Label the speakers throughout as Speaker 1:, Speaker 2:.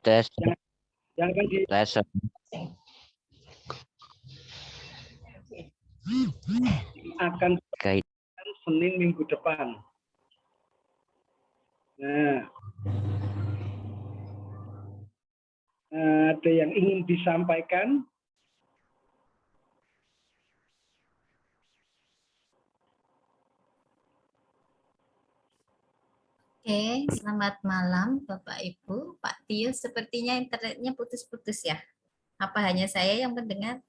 Speaker 1: Tes.
Speaker 2: Yang akan di
Speaker 1: Tes.
Speaker 2: akan
Speaker 1: Kait.
Speaker 2: Senin minggu depan. Nah, ada yang ingin disampaikan?
Speaker 3: Oke, selamat malam Bapak Ibu. Pak Tio, sepertinya internetnya putus-putus ya? Apa hanya saya yang mendengar?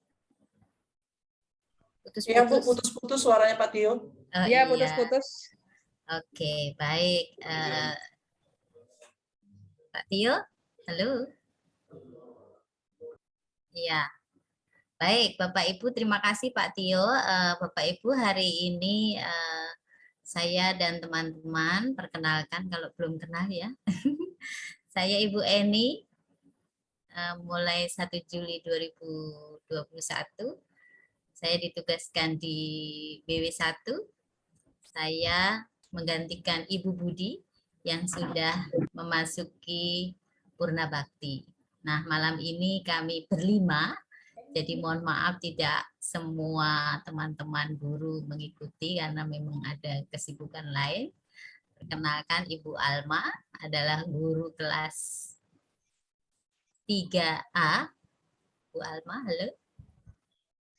Speaker 4: Iya, Bu,
Speaker 3: Putus-putus?
Speaker 4: putus-putus suaranya Pak Tio.
Speaker 3: Oh,
Speaker 5: Iya,
Speaker 3: iya.
Speaker 5: putus-putus.
Speaker 3: Oke, baik. Pak Tio, halo? Iya. Baik, Bapak Ibu, terima kasih Pak Tio. Bapak Ibu, hari ini saya dan teman-teman, perkenalkan kalau belum kenal ya. Saya Ibu Eni, mulai 1 Juli 2021. Saya ditugaskan di BW1. Saya menggantikan Ibu Budi yang sudah memasuki Purna Bakti. Nah, malam ini kami berlima, jadi mohon maaf tidak semua teman-teman guru mengikuti karena memang ada kesibukan lain. Perkenalkan Ibu Alma adalah guru kelas 3A. Bu Alma, halo.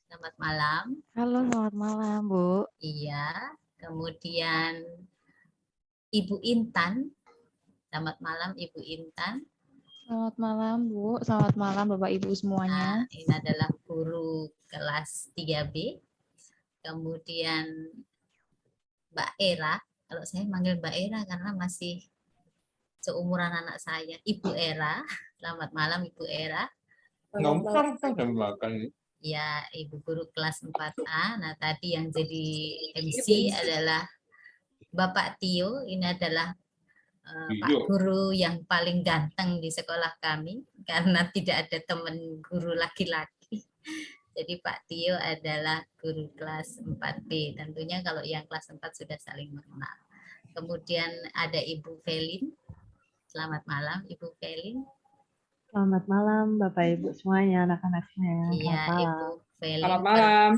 Speaker 3: Selamat malam.
Speaker 6: Halo, selamat malam, Bu.
Speaker 3: Iya, kemudian Ibu Intan. Selamat malam Ibu Intan.
Speaker 6: Selamat malam, Bu. Selamat malam, Bapak Ibu semuanya.
Speaker 3: Nah, ini adalah guru kelas 3B. Kemudian Mbak Era. Kalau saya manggil Mbak Era karena masih seumuran anak saya. Ibu Era. Selamat malam Ibu Era. Ya, Ibu guru kelas 4A. Nah, tadi yang jadi MC adalah Bapak Tio. Ini adalah Pak guru yang paling ganteng di sekolah kami karena tidak ada teman guru laki-laki. Jadi Pak Tio adalah guru kelas 4B. Tentunya kalau yang kelas 4 sudah saling mengenal. Kemudian ada Ibu Velin. Selamat malam Ibu Velin.
Speaker 7: Selamat malam Bapak Ibu semuanya, anak-anaknya.
Speaker 3: Iya, Ibu Velin.
Speaker 5: Selamat malam.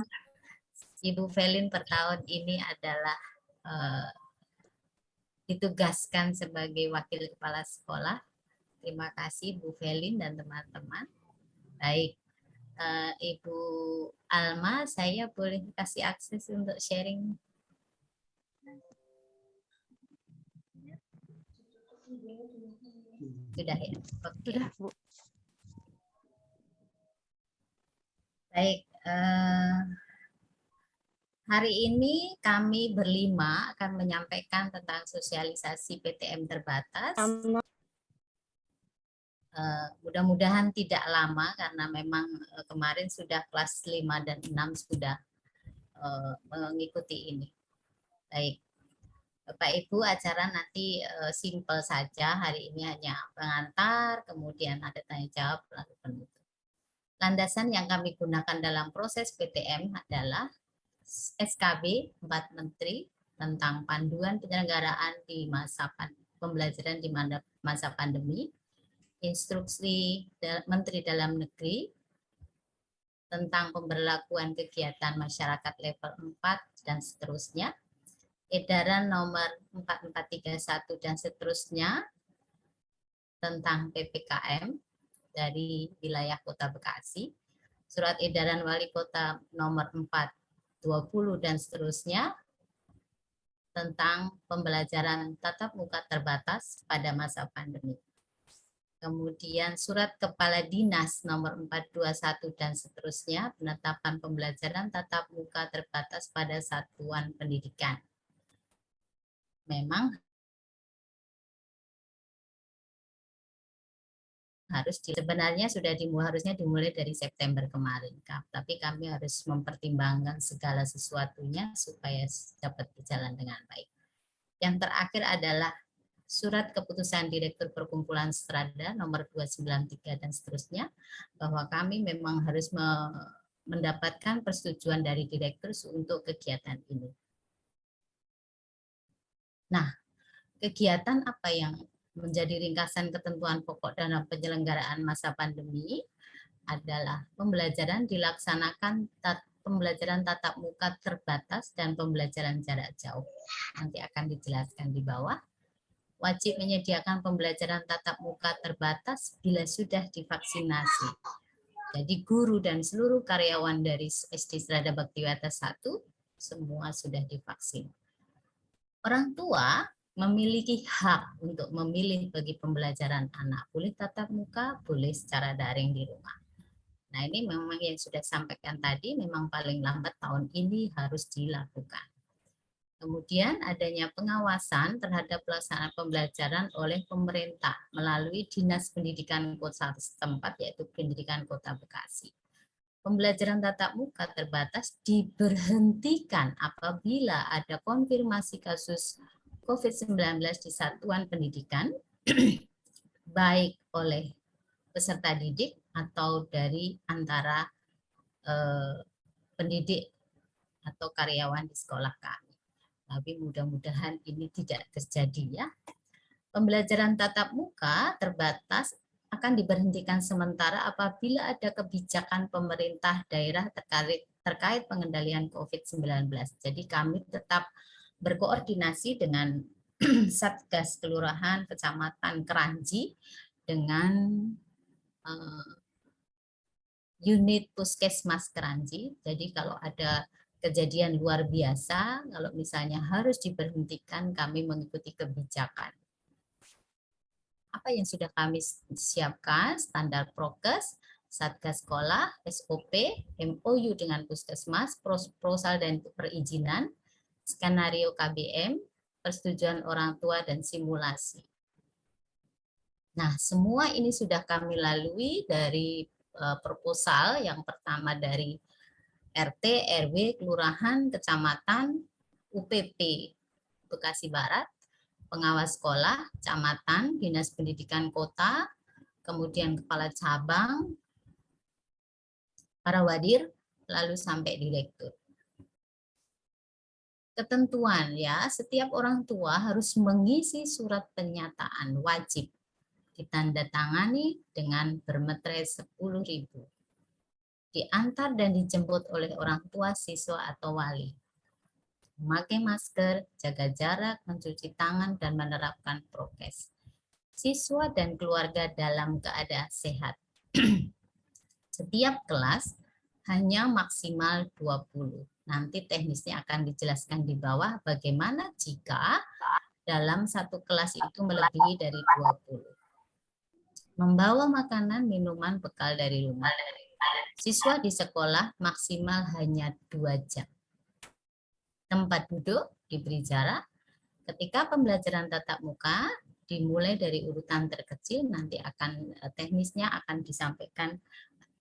Speaker 3: Ibu Velin per tahun ini adalah ditugaskan sebagai wakil kepala sekolah. Terima kasih Bu Velin dan teman-teman. Baik, Ibu Alma, saya boleh kasih akses untuk sharing? Sudah ya? Oke.
Speaker 6: Sudah, Bu.
Speaker 3: Baik, hari ini kami berlima akan menyampaikan tentang sosialisasi PTM terbatas. Mudah-mudahan tidak lama karena memang kemarin sudah kelas 5 dan 6 sudah mengikuti ini. Baik, Bapak Ibu, acara nanti simpel saja. Hari ini hanya pengantar, kemudian ada tanya jawab, lalu penutup. Landasan yang kami gunakan dalam proses PTM adalah SKB 4 Menteri tentang panduan penyelenggaraan di masa pembelajaran di masa pandemi, instruksi Menteri Dalam Negeri tentang pemberlakuan kegiatan masyarakat level 4 dan seterusnya, edaran nomor 4431 dan seterusnya tentang PPKM dari wilayah Kota Bekasi, surat edaran Wali Kota nomor 420 dan seterusnya tentang pembelajaran tatap muka terbatas pada masa pandemi. Kemudian surat Kepala Dinas nomor 421 dan seterusnya penetapan pembelajaran tatap muka terbatas pada satuan pendidikan. Memang sebenarnya harusnya dimulai dari September kemarin, tapi kami harus mempertimbangkan segala sesuatunya supaya dapat berjalan dengan baik. Yang terakhir adalah surat keputusan Direktur Perkumpulan Strada nomor 293 dan seterusnya, bahwa kami memang harus mendapatkan persetujuan dari direktur untuk kegiatan ini. Nah, kegiatan apa yang menjadi ringkasan ketentuan pokok dalam penyelenggaraan masa pandemi adalah pembelajaran dilaksanakan pembelajaran tatap muka terbatas dan pembelajaran jarak jauh. Nanti akan dijelaskan di bawah. Wajib menyediakan pembelajaran tatap muka terbatas bila sudah divaksinasi. Jadi guru dan seluruh karyawan dari SD Strada Bhaktiwata 1 semua sudah divaksin. Orang tua memiliki hak untuk memilih bagi pembelajaran anak. Boleh tatap muka, boleh secara daring di rumah. Nah, ini memang yang sudah sampaikan tadi, memang paling lambat tahun ini harus dilakukan. Kemudian adanya pengawasan terhadap pelaksanaan pembelajaran oleh pemerintah melalui Dinas Pendidikan Kota setempat, yaitu Pendidikan Kota Bekasi. Pembelajaran tatap muka terbatas diberhentikan apabila ada konfirmasi kasus COVID-19 di satuan pendidikan, baik oleh peserta didik atau dari antara pendidik atau karyawan di sekolah kami. Tapi mudah-mudahan ini tidak terjadi ya. Pembelajaran tatap muka terbatas akan diberhentikan sementara apabila ada kebijakan pemerintah daerah terkait pengendalian COVID-19. Jadi kami tetap berkoordinasi dengan Satgas Kelurahan Kecamatan Keranji dengan unit Puskesmas Keranji. Jadi kalau ada kejadian luar biasa, kalau misalnya harus diberhentikan, kami mengikuti kebijakan. Apa yang sudah kami siapkan, standar prokes, Satgas Sekolah, SOP, MOU dengan Puskesmas, proposal dan perizinan, skenario KBM, persetujuan orang tua, dan simulasi. Nah, semua ini sudah kami lalui dari proposal yang pertama dari RT, RW, Kelurahan, Kecamatan, UPP, Bekasi Barat, pengawas sekolah, kecamatan, dinas pendidikan kota, kemudian kepala cabang, para wadir, lalu sampai direktur. Ketentuan ya, setiap orang tua harus mengisi surat pernyataan wajib ditandatangani dengan bermeterai 10.000. Diantar dan dijemput oleh orang tua, siswa atau wali. Memakai masker, jaga jarak, mencuci tangan, dan menerapkan prokes. Siswa dan keluarga dalam keadaan sehat. Setiap kelas hanya maksimal 20. Nanti teknisnya akan dijelaskan di bawah bagaimana jika dalam satu kelas itu melebihi dari 20. Membawa makanan, minuman, bekal dari rumah. Siswa di sekolah maksimal hanya 2 jam. Tempat duduk diberi jarak. Ketika pembelajaran tatap muka dimulai dari urutan terkecil, nanti akan teknisnya akan disampaikan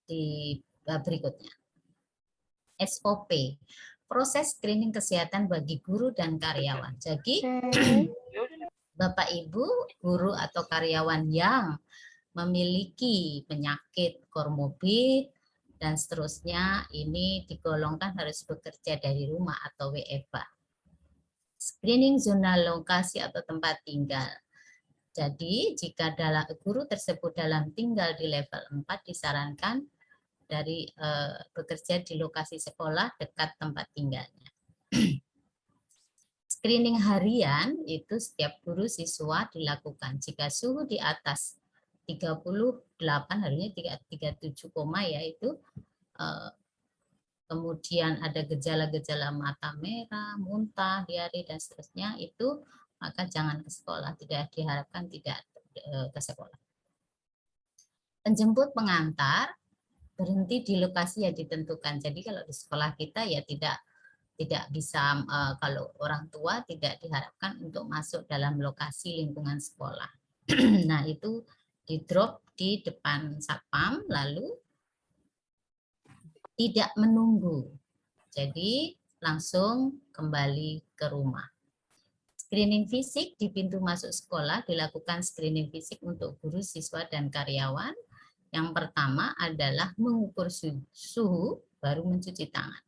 Speaker 3: di berikutnya. SOP, proses screening kesehatan bagi guru dan karyawan. Jadi Bapak Ibu, guru atau karyawan yang memiliki penyakit komorbid dan seterusnya, ini digolongkan harus bekerja dari rumah atau WFH. Screening zona lokasi atau tempat tinggal. Jadi jika guru tersebut dalam tinggal di level 4 disarankan dari bekerja di lokasi sekolah dekat tempat tinggalnya. Screening harian itu setiap guru siswa dilakukan. Jika suhu di atas 38, harusnya 37, ya itu kemudian ada gejala-gejala mata merah, muntah, diare, dan seterusnya, itu maka jangan ke sekolah, tidak diharapkan tidak ke sekolah. Penjemput pengantar berhenti di lokasi yang ditentukan. Jadi kalau di sekolah kita ya tidak bisa, kalau orang tua tidak diharapkan untuk masuk dalam lokasi lingkungan sekolah. Nah itu di drop di depan satpam, lalu tidak menunggu. Jadi langsung kembali ke rumah. Screening fisik di pintu masuk sekolah, dilakukan screening fisik untuk guru, siswa, dan karyawan. Yang pertama adalah mengukur suhu, baru mencuci tangan.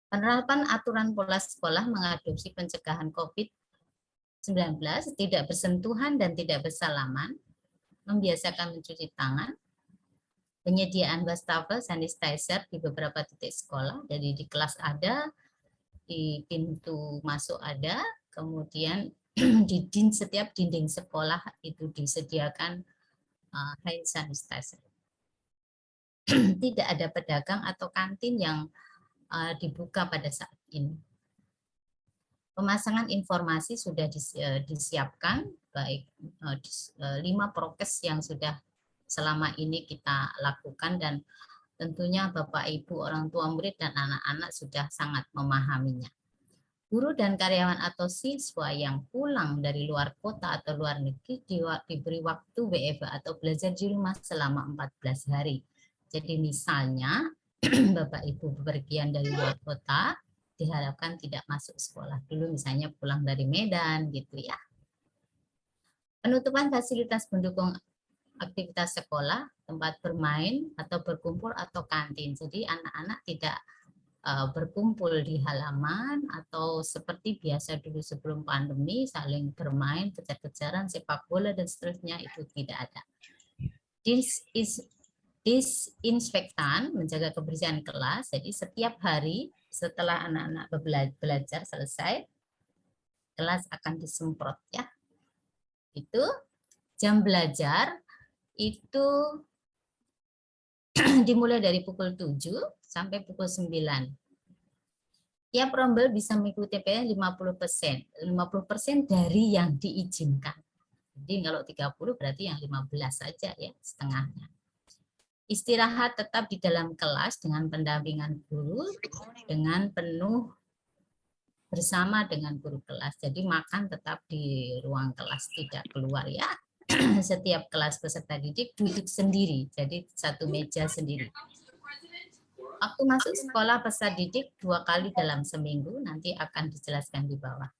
Speaker 3: Penerapan aturan pola sekolah mengadopsi pencegahan COVID 19, tidak bersentuhan dan tidak bersalaman, membiasakan mencuci tangan, penyediaan wastafel sanitizer di beberapa titik sekolah, jadi di kelas ada, di pintu masuk ada, kemudian di setiap dinding sekolah itu disediakan hand sanitizer. Tidak ada pedagang atau kantin yang dibuka pada saat ini. Pemasangan informasi sudah disiapkan, baik 5 prokes yang sudah selama ini kita lakukan, dan tentunya Bapak, Ibu, orang tua murid, dan anak-anak sudah sangat memahaminya. Guru dan karyawan atau siswa yang pulang dari luar kota atau luar negeri diberi waktu WFH atau belajar di rumah selama 14 hari. Jadi misalnya Bapak Ibu bepergian dari luar kota, diharapkan tidak masuk sekolah dulu, misalnya pulang dari Medan gitu ya. Penutupan fasilitas pendukung aktivitas sekolah, tempat bermain atau berkumpul atau kantin. Jadi anak-anak tidak berkumpul di halaman atau seperti biasa dulu sebelum pandemi, saling bermain, kejar-kejaran, sepak bola dan seterusnya, itu tidak ada. Disinfektan, menjaga kebersihan kelas. Jadi setiap hari setelah anak-anak belajar selesai, kelas akan disemprot ya. Itu jam belajar itu dimulai dari pukul 7 sampai pukul 9. Tiap rombel bisa mengikuti TPS 50%. 50% dari yang diizinkan. Jadi kalau 30 berarti yang 15 saja ya, setengahnya. Istirahat tetap di dalam kelas dengan pendampingan guru, dengan penuh bersama dengan guru kelas. Jadi makan tetap di ruang kelas, tidak keluar ya. Setiap kelas peserta didik duduk sendiri, jadi satu meja sendiri. Waktu masuk sekolah peserta didik 2 kali dalam seminggu, nanti akan dijelaskan di bawah.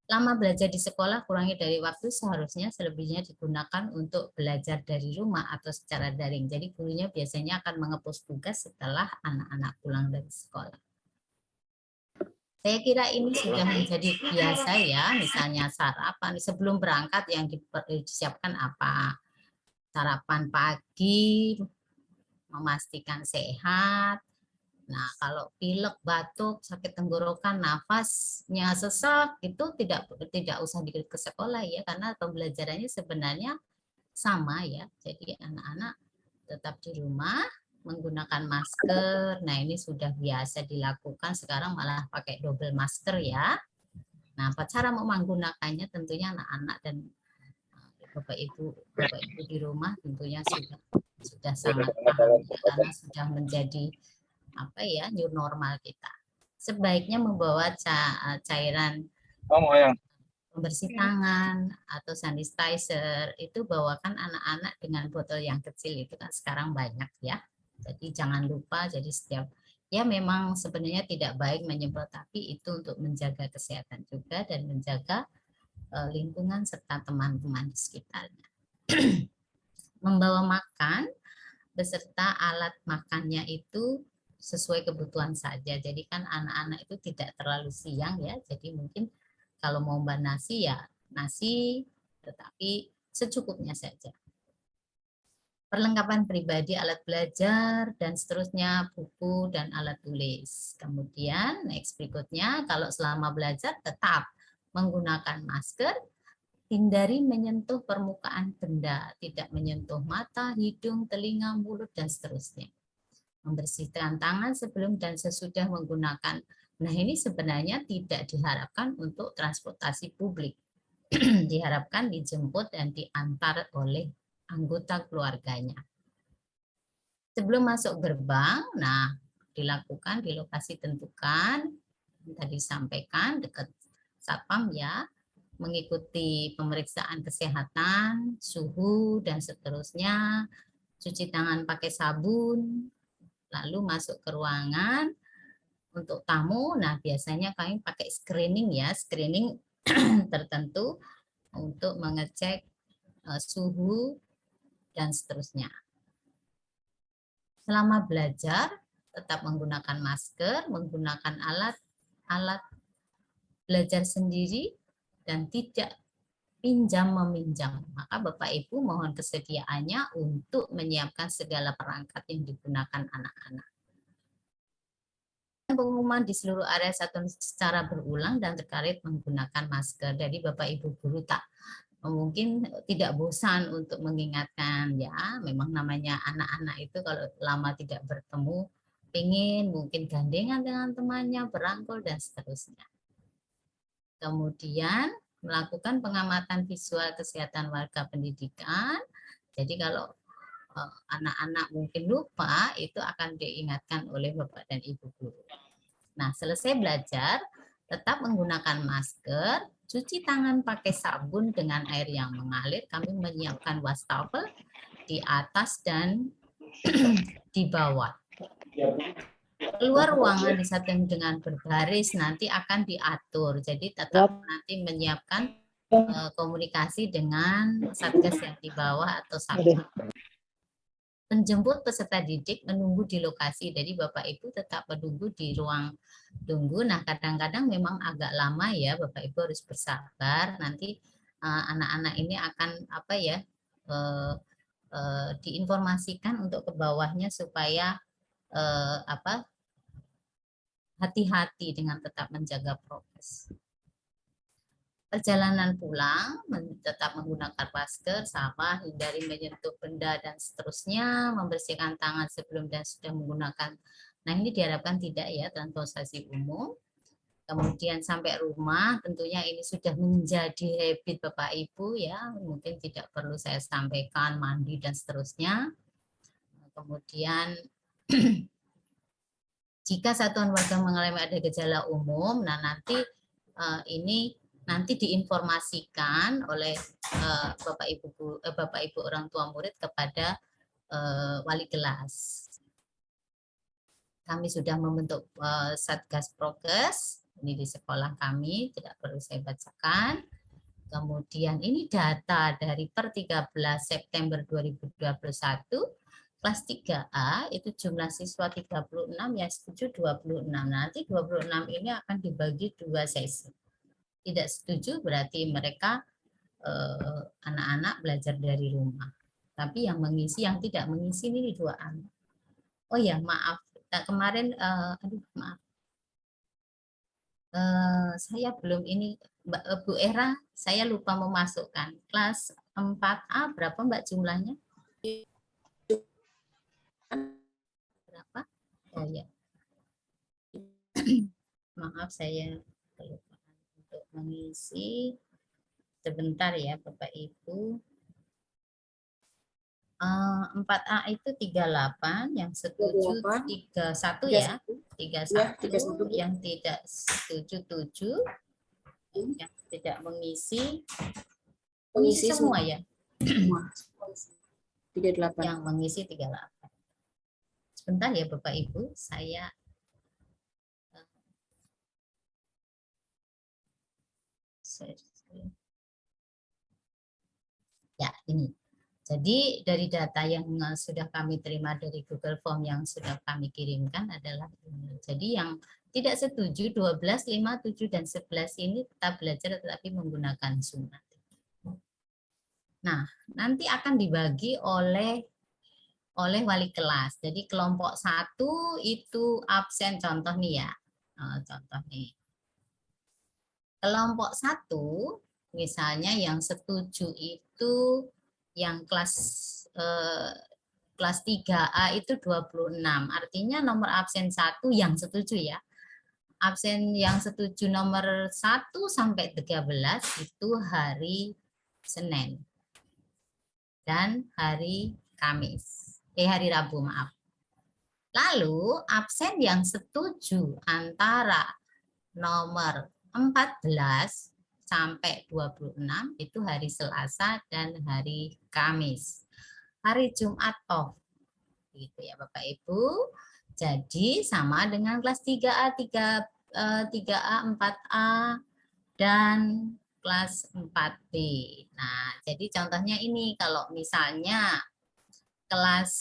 Speaker 3: Lama belajar di sekolah kurangi dari waktu, seharusnya selebihnya digunakan untuk belajar dari rumah atau secara daring. Jadi gurunya biasanya akan mengepos tugas setelah anak-anak pulang dari sekolah. Saya kira ini sudah menjadi biasa ya, misalnya sarapan sebelum berangkat yang disiapkan apa? Sarapan pagi, memastikan sehat. Nah, kalau pilek, batuk, sakit tenggorokan, nafasnya sesak, itu tidak usah dikirim ke sekolah ya, karena pembelajarannya sebenarnya sama ya. Jadi anak-anak tetap di rumah menggunakan masker. Nah, ini sudah biasa dilakukan, sekarang malah pakai double masker ya. Nah, cara mau menggunakannya tentunya anak-anak dan Bapak Ibu di rumah tentunya sudah sangat paham ya, karena sudah menjadi apa ya, new normal kita. Sebaiknya membawa cairan pembersih tangan atau sanitizer, itu bawakan anak-anak dengan botol yang kecil, itu kan sekarang banyak ya. Jadi jangan lupa, jadi setiap ya memang sebenarnya tidak baik menyemprot, tapi itu untuk menjaga kesehatan juga dan menjaga lingkungan serta teman-teman di sekitarnya. Membawa makan beserta alat makannya itu sesuai kebutuhan saja. Jadi kan anak-anak itu tidak terlalu siang ya. Jadi mungkin kalau mau nasi ya nasi, tetapi secukupnya saja. Perlengkapan pribadi, alat belajar, dan seterusnya, buku dan alat tulis. Kemudian next berikutnya, kalau selama belajar tetap menggunakan masker, hindari menyentuh permukaan benda, tidak menyentuh mata, hidung, telinga, mulut, dan seterusnya. Membersihkan tangan sebelum dan sesudah menggunakan. Nah, ini sebenarnya tidak diharapkan untuk transportasi publik. Diharapkan dijemput dan diantar oleh anggota keluarganya. Sebelum masuk gerbang, nah dilakukan di lokasi tentukan, tadi disampaikan dekat satpam ya, mengikuti pemeriksaan kesehatan, suhu dan seterusnya, cuci tangan pakai sabun, lalu masuk ke ruangan. Untuk tamu, nah biasanya kami pakai screening ya, screening tertentu untuk mengecek suhu dan seterusnya. Selama belajar tetap menggunakan masker, menggunakan alat belajar sendiri, dan tidak pinjam-meminjam. Maka Bapak Ibu mohon kesediaannya untuk menyiapkan segala perangkat yang digunakan anak-anak. Pengumuman di seluruh area satuan secara berulang dan terkait menggunakan masker. Jadi Bapak Ibu guru tak mungkin tidak bosan untuk mengingatkan, ya memang namanya anak-anak itu kalau lama tidak bertemu pengen mungkin gandengan dengan temannya, berangkul dan seterusnya. Kemudian melakukan pengamatan visual kesehatan warga pendidikan. Jadi kalau anak-anak mungkin lupa, itu akan diingatkan oleh Bapak dan Ibu guru. Nah, selesai belajar, tetap menggunakan masker, cuci tangan pakai sabun dengan air yang mengalir. Kami menyiapkan wastafel di atas dan di bawah. Keluar ruangan disatukan dengan berbaris nanti akan diatur. Jadi tetap nanti menyiapkan komunikasi dengan satgas yang di bawah atau satgas. Penjemput peserta didik menunggu di lokasi. Jadi Bapak Ibu tetap menunggu di ruang tunggu. Nah, kadang-kadang memang agak lama ya, Bapak Ibu harus bersabar. Nanti anak-anak ini akan diinformasikan untuk ke bawahnya supaya hati-hati dengan tetap menjaga prokes. Perjalanan pulang tetap menggunakan masker, sama, hindari menyentuh benda dan seterusnya, membersihkan tangan sebelum dan sudah menggunakan. Nah, ini diharapkan tidak ya, transportasi umum. Kemudian sampai rumah, tentunya ini sudah menjadi habit Bapak Ibu ya, mungkin tidak perlu saya sampaikan, mandi dan seterusnya. Kemudian jika satuan warga mengalami ada gejala umum, nah nanti ini nanti diinformasikan oleh Bapak Ibu orang tua murid kepada wali kelas. Kami sudah membentuk Satgas Prokes, ini di sekolah kami, tidak perlu saya bacakan. Kemudian ini data dari per 13 September 2021, kelas 3A itu jumlah siswa 36, yang setuju 26. Nanti 26 ini akan dibagi 2 sesi. Tidak setuju berarti mereka anak-anak belajar dari rumah. Tapi yang mengisi, yang tidak mengisi ini 2 anak. Oh ya, maaf. Kemarin, maaf. Saya belum ini, Bu Era, saya lupa memasukkan. Kelas 4A berapa Mbak jumlahnya? Berapa? Oh ya. Maaf, saya kelupaan untuk mengisi. Sebentar ya Bapak Ibu. 4A itu 38, yang setuju 31 ya. 31, yang tidak setuju 7, yang tidak mengisi semua ya. 38. Yang mengisi 38. Sebentar ya Bapak Ibu, saya ya ini. Jadi dari data yang sudah kami terima dari Google Form yang sudah kami kirimkan adalah ini. Jadi yang tidak setuju 12, 5, 7, dan 11 ini tetap belajar tetapi menggunakan Zoom. Nah, nanti akan dibagi oleh wali kelas. Jadi kelompok 1 itu absen, contoh nih ya. Contoh nih. Kelompok 1 misalnya yang setuju itu yang kelas 3A itu 26. Artinya nomor absen 1 yang setuju ya. Absen yang setuju nomor 1 sampai 13 itu hari Senin dan hari Kamis. Hari Rabu, maaf. Lalu absen yang setuju antara nomor 14 sampai 26 itu hari Selasa dan hari Kamis. Hari Jumat off. Gitu ya Bapak Ibu. Jadi sama dengan kelas 3A, 3A, 4A dan kelas 4B. Nah, jadi contohnya ini kalau misalnya kelas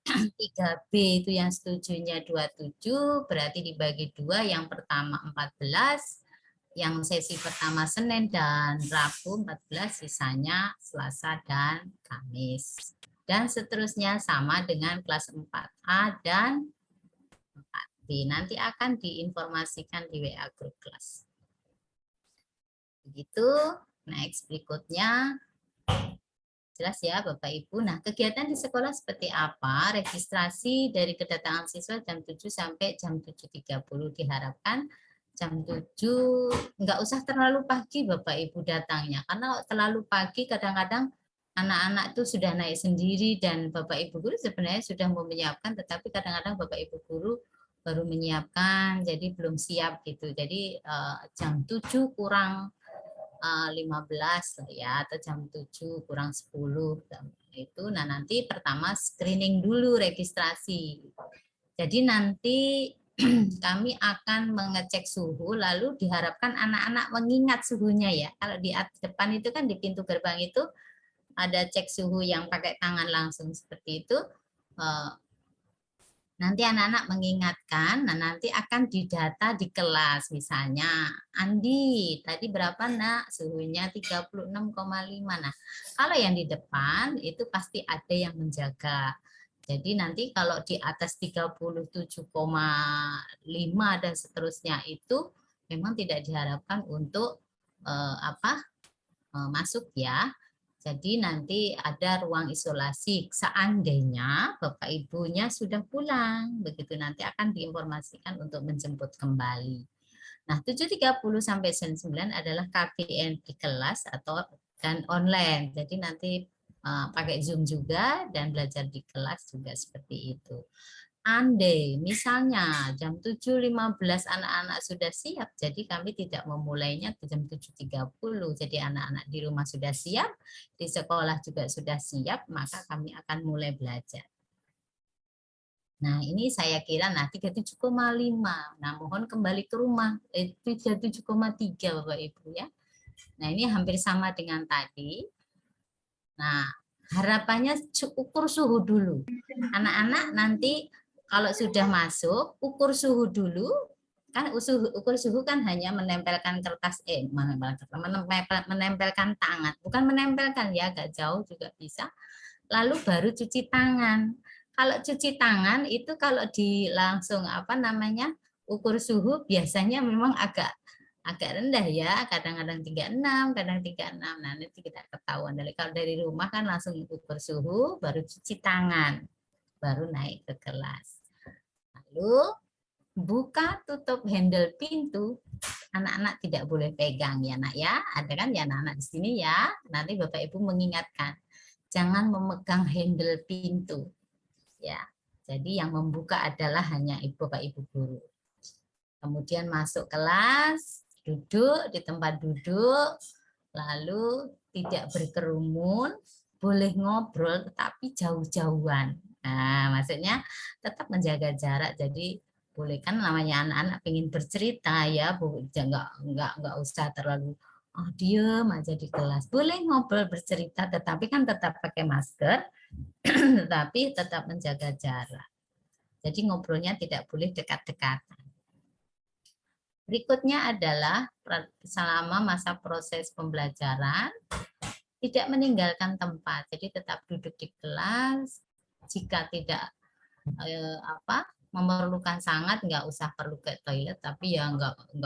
Speaker 3: 3B itu yang setujunya 27, berarti dibagi 2, yang pertama 14, yang sesi pertama Senin dan Rabu 14, sisanya Selasa dan Kamis. Dan seterusnya sama dengan kelas 4A dan 4B. Nanti akan diinformasikan di WA grup kelas. Begitu. Next berikutnya. Jelas ya Bapak Ibu. Nah, kegiatan di sekolah seperti apa? Registrasi dari kedatangan siswa jam 7 sampai jam 7.30. Diharapkan jam 7 nggak usah terlalu pagi Bapak Ibu datangnya. Karena terlalu pagi kadang-kadang anak-anak itu sudah naik sendiri dan Bapak Ibu guru sebenarnya sudah mau menyiapkan, tetapi kadang-kadang Bapak Ibu guru baru menyiapkan, jadi belum siap gitu. Jadi jam 7 kurang 15 ya, atau jam 7 kurang 10 itu. Nah, nanti pertama screening dulu, registrasi. Jadi nanti kami akan mengecek suhu, lalu diharapkan anak-anak mengingat suhunya ya. Kalau di depan itu kan di pintu gerbang itu ada cek suhu yang pakai tangan langsung seperti itu. Nanti anak-anak mengingatkan, nah nanti akan didata di kelas. Misalnya, Andi, tadi berapa nak? Suhunya 36,5. Nah, kalau yang di depan itu pasti ada yang menjaga. Jadi nanti kalau di atas 37,5 dan seterusnya itu memang tidak diharapkan untuk masuk ya. Jadi nanti ada ruang isolasi. Seandainya Bapak Ibunya sudah pulang, begitu nanti akan diinformasikan untuk menjemput kembali. Nah, 7.30 sampai 9 adalah KBM di kelas atau dan online. Jadi nanti pakai Zoom juga dan belajar di kelas juga seperti itu. Andai misalnya jam 7.15 anak-anak sudah siap, jadi kami tidak memulainya jam 7.30. Jadi anak-anak di rumah sudah siap, di sekolah juga sudah siap, maka kami akan mulai belajar. Nah, ini saya kira 37,5. Nah, mohon kembali ke rumah 37,3 Bapak Ibu ya. Nah, ini hampir sama dengan tadi. Nah, harapannya ukur suhu dulu. Anak-anak nanti kalau sudah masuk, ukur suhu dulu, kan ukur suhu kan hanya menempelkan kertas, menempelkan tangan, bukan menempelkan ya, agak jauh juga bisa. Lalu baru cuci tangan. Kalau cuci tangan itu kalau langsung ukur suhu biasanya memang agak rendah ya, kadang-kadang 36, kadang 36. Nah, nanti kita ketahuan. Kalau dari rumah kan langsung ukur suhu, baru cuci tangan, baru naik ke kelas. Lalu buka tutup handle pintu, anak-anak tidak boleh pegang ya nak ya. Ada kan ya anak-anak di sini ya. Nanti Bapak Ibu mengingatkan, jangan memegang handle pintu. Ya. Jadi yang membuka adalah hanya Bapak Ibu guru. Kemudian masuk kelas, duduk di tempat duduk, lalu tidak berkerumun, boleh ngobrol tetapi jauh-jauhan. Nah, maksudnya tetap menjaga jarak. Jadi boleh kan namanya anak-anak pengen bercerita ya, nggak usah terlalu diem aja di kelas. Boleh ngobrol bercerita, tetapi kan tetap pakai masker, tetapi tetap menjaga jarak. Jadi ngobrolnya tidak boleh dekat-dekatan. Berikutnya adalah selama masa proses pembelajaran tidak meninggalkan tempat, jadi tetap duduk di kelas. Jika tidak memerlukan sangat, nggak usah perlu ke toilet, tapi ya nggak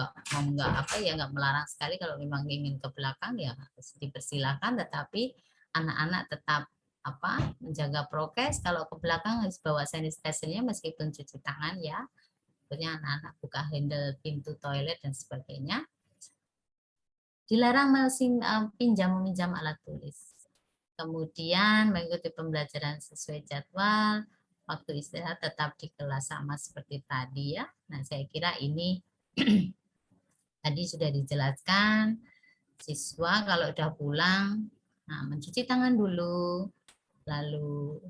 Speaker 3: melarang sekali kalau memang ingin ke belakang ya dipersilakan, tetapi anak-anak tetap menjaga prokes. Kalau ke belakang harus bawa sanitizer-nya meskipun cuci tangan ya. Anak-anak buka handle pintu toilet dan sebagainya. Dilarang meminjam alat tulis. Kemudian mengikuti pembelajaran sesuai jadwal, waktu istirahat tetap di kelas sama seperti tadi ya. Nah, saya kira ini tadi sudah dijelaskan. Siswa kalau udah pulang, mencuci tangan dulu, lalu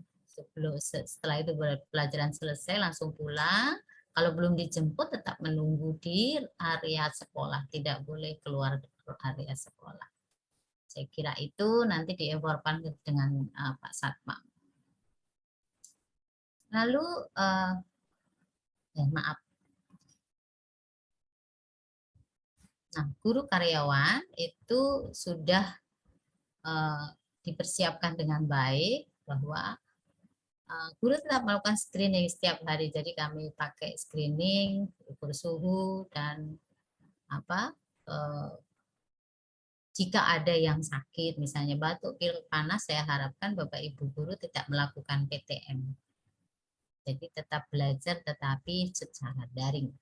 Speaker 3: setelah itu pelajaran selesai langsung pulang. Kalau belum dijemput tetap menunggu di area sekolah, tidak boleh keluar area sekolah. Saya kira itu nanti diinformasikan dengan Pak Satpam. Lalu maaf. Nah, guru karyawan itu sudah dipersiapkan dengan baik bahwa guru tetap melakukan screening setiap hari. Jadi kami pakai screening, ukur suhu dan apa jika ada yang sakit, misalnya batuk, pilek, panas, saya harapkan Bapak Ibu guru tidak melakukan PTM. Jadi tetap belajar tetapi secara daring.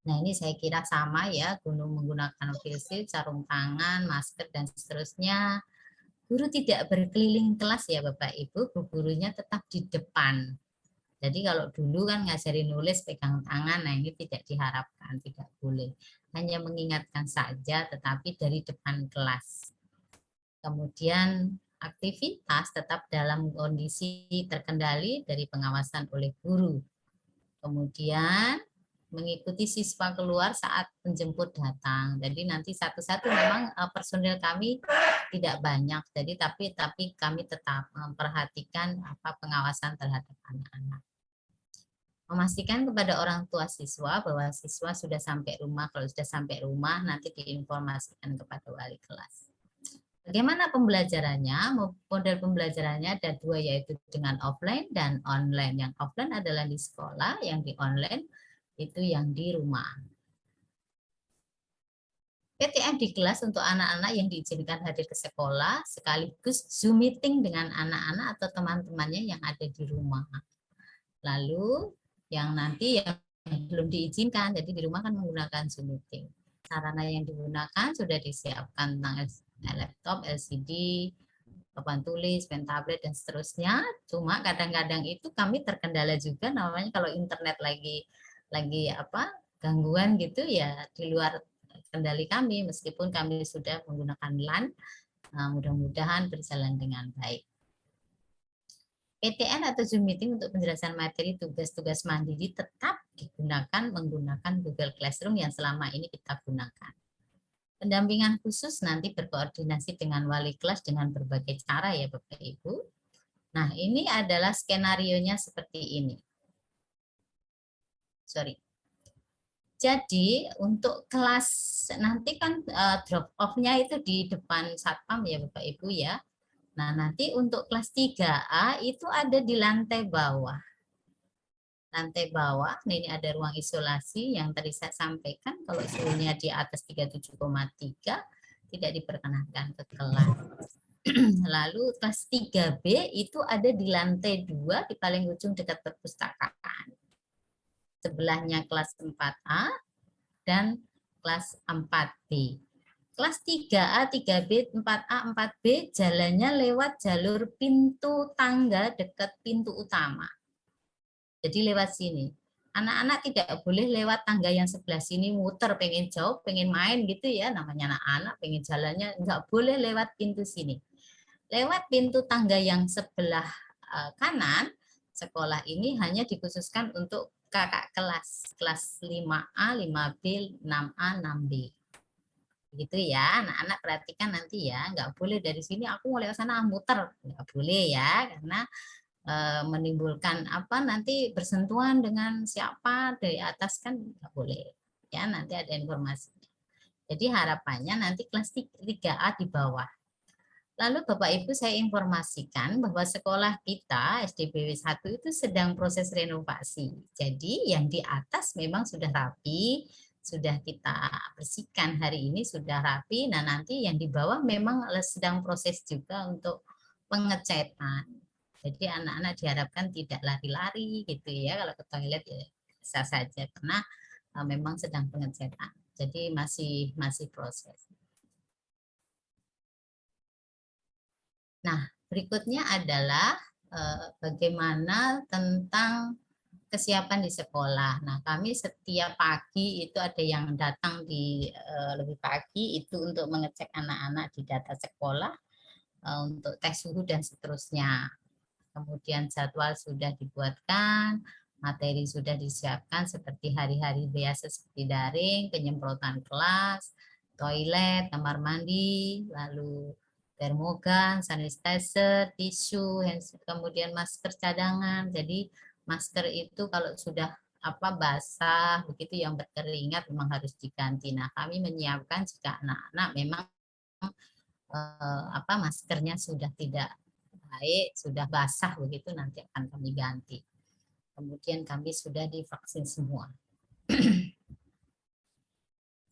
Speaker 3: Nah, ini saya kira sama ya, guru menggunakan face shield, sarung tangan, masker, dan seterusnya. Guru tidak berkeliling kelas ya Bapak Ibu, gurunya tetap di depan. Jadi kalau dulu kan ngajarin nulis pegang tangan, nah ini tidak diharapkan, tidak boleh. Hanya mengingatkan saja, tetapi dari depan kelas. Kemudian aktivitas tetap dalam kondisi terkendali dari pengawasan oleh guru. Kemudian mengikuti siswa keluar saat penjemput datang. Jadi nanti satu-satu memang personil kami tidak banyak. Jadi tapi kami tetap memperhatikan pengawasan terhadap anak-anak. Memastikan kepada orang tua siswa bahwa siswa sudah sampai rumah. Kalau sudah sampai rumah nanti diinformasikan kepada wali kelas. Bagaimana pembelajarannya? Model pembelajarannya ada dua, yaitu dengan offline dan online. Yang offline adalah di sekolah, yang di online itu yang di rumah. PTM di kelas untuk anak-anak yang diizinkan hadir ke sekolah, sekaligus Zoom meeting dengan anak-anak atau teman-temannya yang ada di rumah. Lalu yang nanti yang belum diizinkan, jadi di rumah kan menggunakan Zoom meeting. Sarana yang digunakan sudah disiapkan tentang laptop, LCD, papan tulis, pen tablet, dan seterusnya. Cuma kadang-kadang itu kami terkendala juga, namanya kalau internet lagi gangguan gitu ya, di luar kendali kami, meskipun kami sudah menggunakan LAN, mudah-mudahan berjalan dengan baik. PTN atau Zoom meeting untuk penjelasan materi tugas-tugas mandiri tetap digunakan menggunakan Google Classroom yang selama ini kita gunakan. Pendampingan khusus nanti berkoordinasi dengan wali kelas dengan berbagai cara ya Bapak Ibu. Nah, ini adalah skenarionya seperti ini. Jadi untuk kelas nanti kan drop off-nya itu di depan satpam ya Bapak Ibu ya. Nah, nanti untuk kelas 3A itu ada di lantai bawah. Lantai bawah, ini ada ruang isolasi yang tadi saya sampaikan, kalau suhunya di atas 37,3 tidak diperkenankan ke kelas. Lalu kelas 3B itu ada di lantai 2 di paling ujung dekat perpustakaan. Sebelahnya kelas 4A dan kelas 4B. Kelas 3A, 3B, 4A, 4B jalannya lewat jalur pintu tangga dekat pintu utama. Jadi lewat sini. Anak-anak tidak boleh lewat tangga yang sebelah sini muter, pengen jauh, pengen main gitu ya, namanya anak-anak, pengen jalannya, nggak boleh lewat pintu sini. Lewat pintu tangga yang sebelah kanan, sekolah ini hanya dikhususkan untuk kakak kelas 5A, 5B, 6A, 6B. Gitu ya, anak-anak perhatikan nanti ya, nggak boleh dari sini aku mau lewat sana muter, nggak boleh ya, karena menimbulkan nanti bersentuhan dengan siapa dari atas kan nggak boleh ya, nanti ada informasi. Jadi harapannya nanti kelas 3A di bawah. Lalu Bapak Ibu saya informasikan bahwa sekolah kita SDBW 1 itu sedang proses renovasi. Jadi yang di atas memang sudah rapi, sudah kita bersihkan hari ini, sudah rapi. Nah nanti yang di bawah memang sedang proses juga untuk pengecatan. Jadi anak-anak diharapkan tidak lari-lari gitu ya, kalau ke toilet ya bisa saja karena memang sedang pengecetan. Jadi masih proses. Nah, berikutnya adalah bagaimana tentang kesiapan di sekolah. Nah, kami setiap pagi itu ada yang datang di lebih pagi itu untuk mengecek anak-anak di data sekolah untuk tes suhu dan seterusnya. Kemudian jadwal sudah dibuatkan, materi sudah disiapkan seperti hari-hari biasa seperti daring, penyemprotan kelas, toilet, kamar mandi, lalu termogan, sanitizer, tisu, kemudian masker cadangan. Jadi masker itu kalau sudah basah begitu yang berkeringat memang harus diganti. Nah, kami menyiapkan jika anak-anak memang maskernya sudah tidak baik, sudah basah begitu nanti akan kami ganti. Kemudian kami sudah divaksin semua.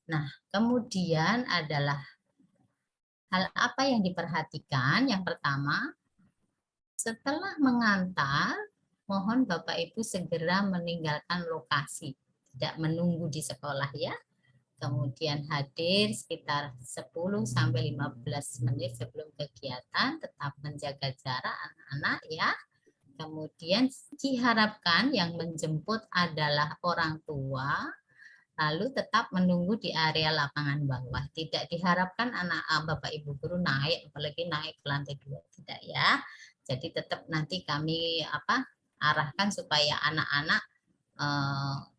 Speaker 3: Nah, kemudian adalah hal apa yang diperhatikan? Yang pertama, setelah mengantar, mohon Bapak Ibu segera meninggalkan lokasi, tidak menunggu di sekolah ya. Kemudian hadir sekitar 10-15 menit sebelum kegiatan, tetap menjaga jarak anak-anak ya. Kemudian diharapkan yang menjemput adalah orang tua, lalu tetap menunggu di area lapangan bawah. Tidak diharapkan anak Bapak Ibu guru naik, apalagi naik ke lantai 2, tidak ya. Jadi tetap nanti kami arahkan supaya anak-anak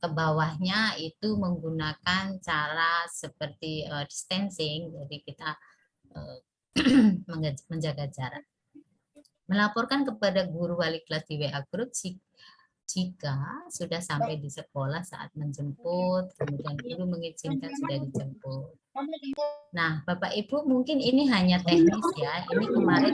Speaker 3: ke bawahnya itu menggunakan cara seperti distancing, jadi kita menjaga jarak. Melaporkan kepada guru wali kelas di WA Group jika sudah sampai di sekolah saat menjemput, kemudian guru mengizinkan sudah dijemput. Nah, Bapak Ibu mungkin ini hanya teknis ya, ini kemarin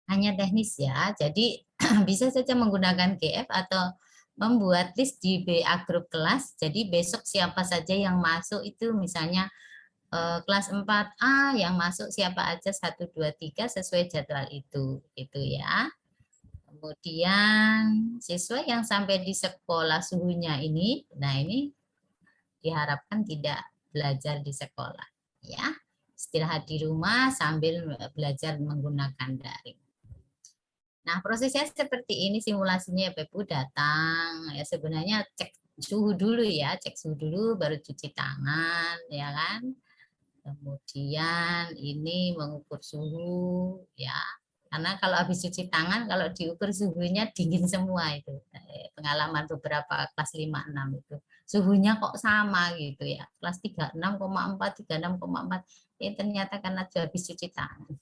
Speaker 3: hanya teknis ya, jadi bisa saja menggunakan GF atau membuat list di BA grup kelas. Jadi besok siapa saja yang masuk itu misalnya kelas 4A yang masuk siapa aja 1, 2, 3 sesuai jadwal itu ya. Kemudian siswa yang sampai di sekolah suhunya ini, nah ini diharapkan tidak belajar di sekolah ya. Istirahat di rumah sambil belajar menggunakan daring. Nah, prosesnya seperti ini simulasinya Bapak Ibu datang ya, sebenarnya cek suhu dulu ya, cek suhu dulu baru cuci tangan ya kan. Kemudian ini mengukur suhu ya. Karena kalau habis cuci tangan kalau diukur suhunya dingin semua itu. Pengalaman beberapa kelas 5 6 itu. Suhunya kok sama gitu ya. Kelas 36,4, 36,4. Ternyata karena habis cuci tangan.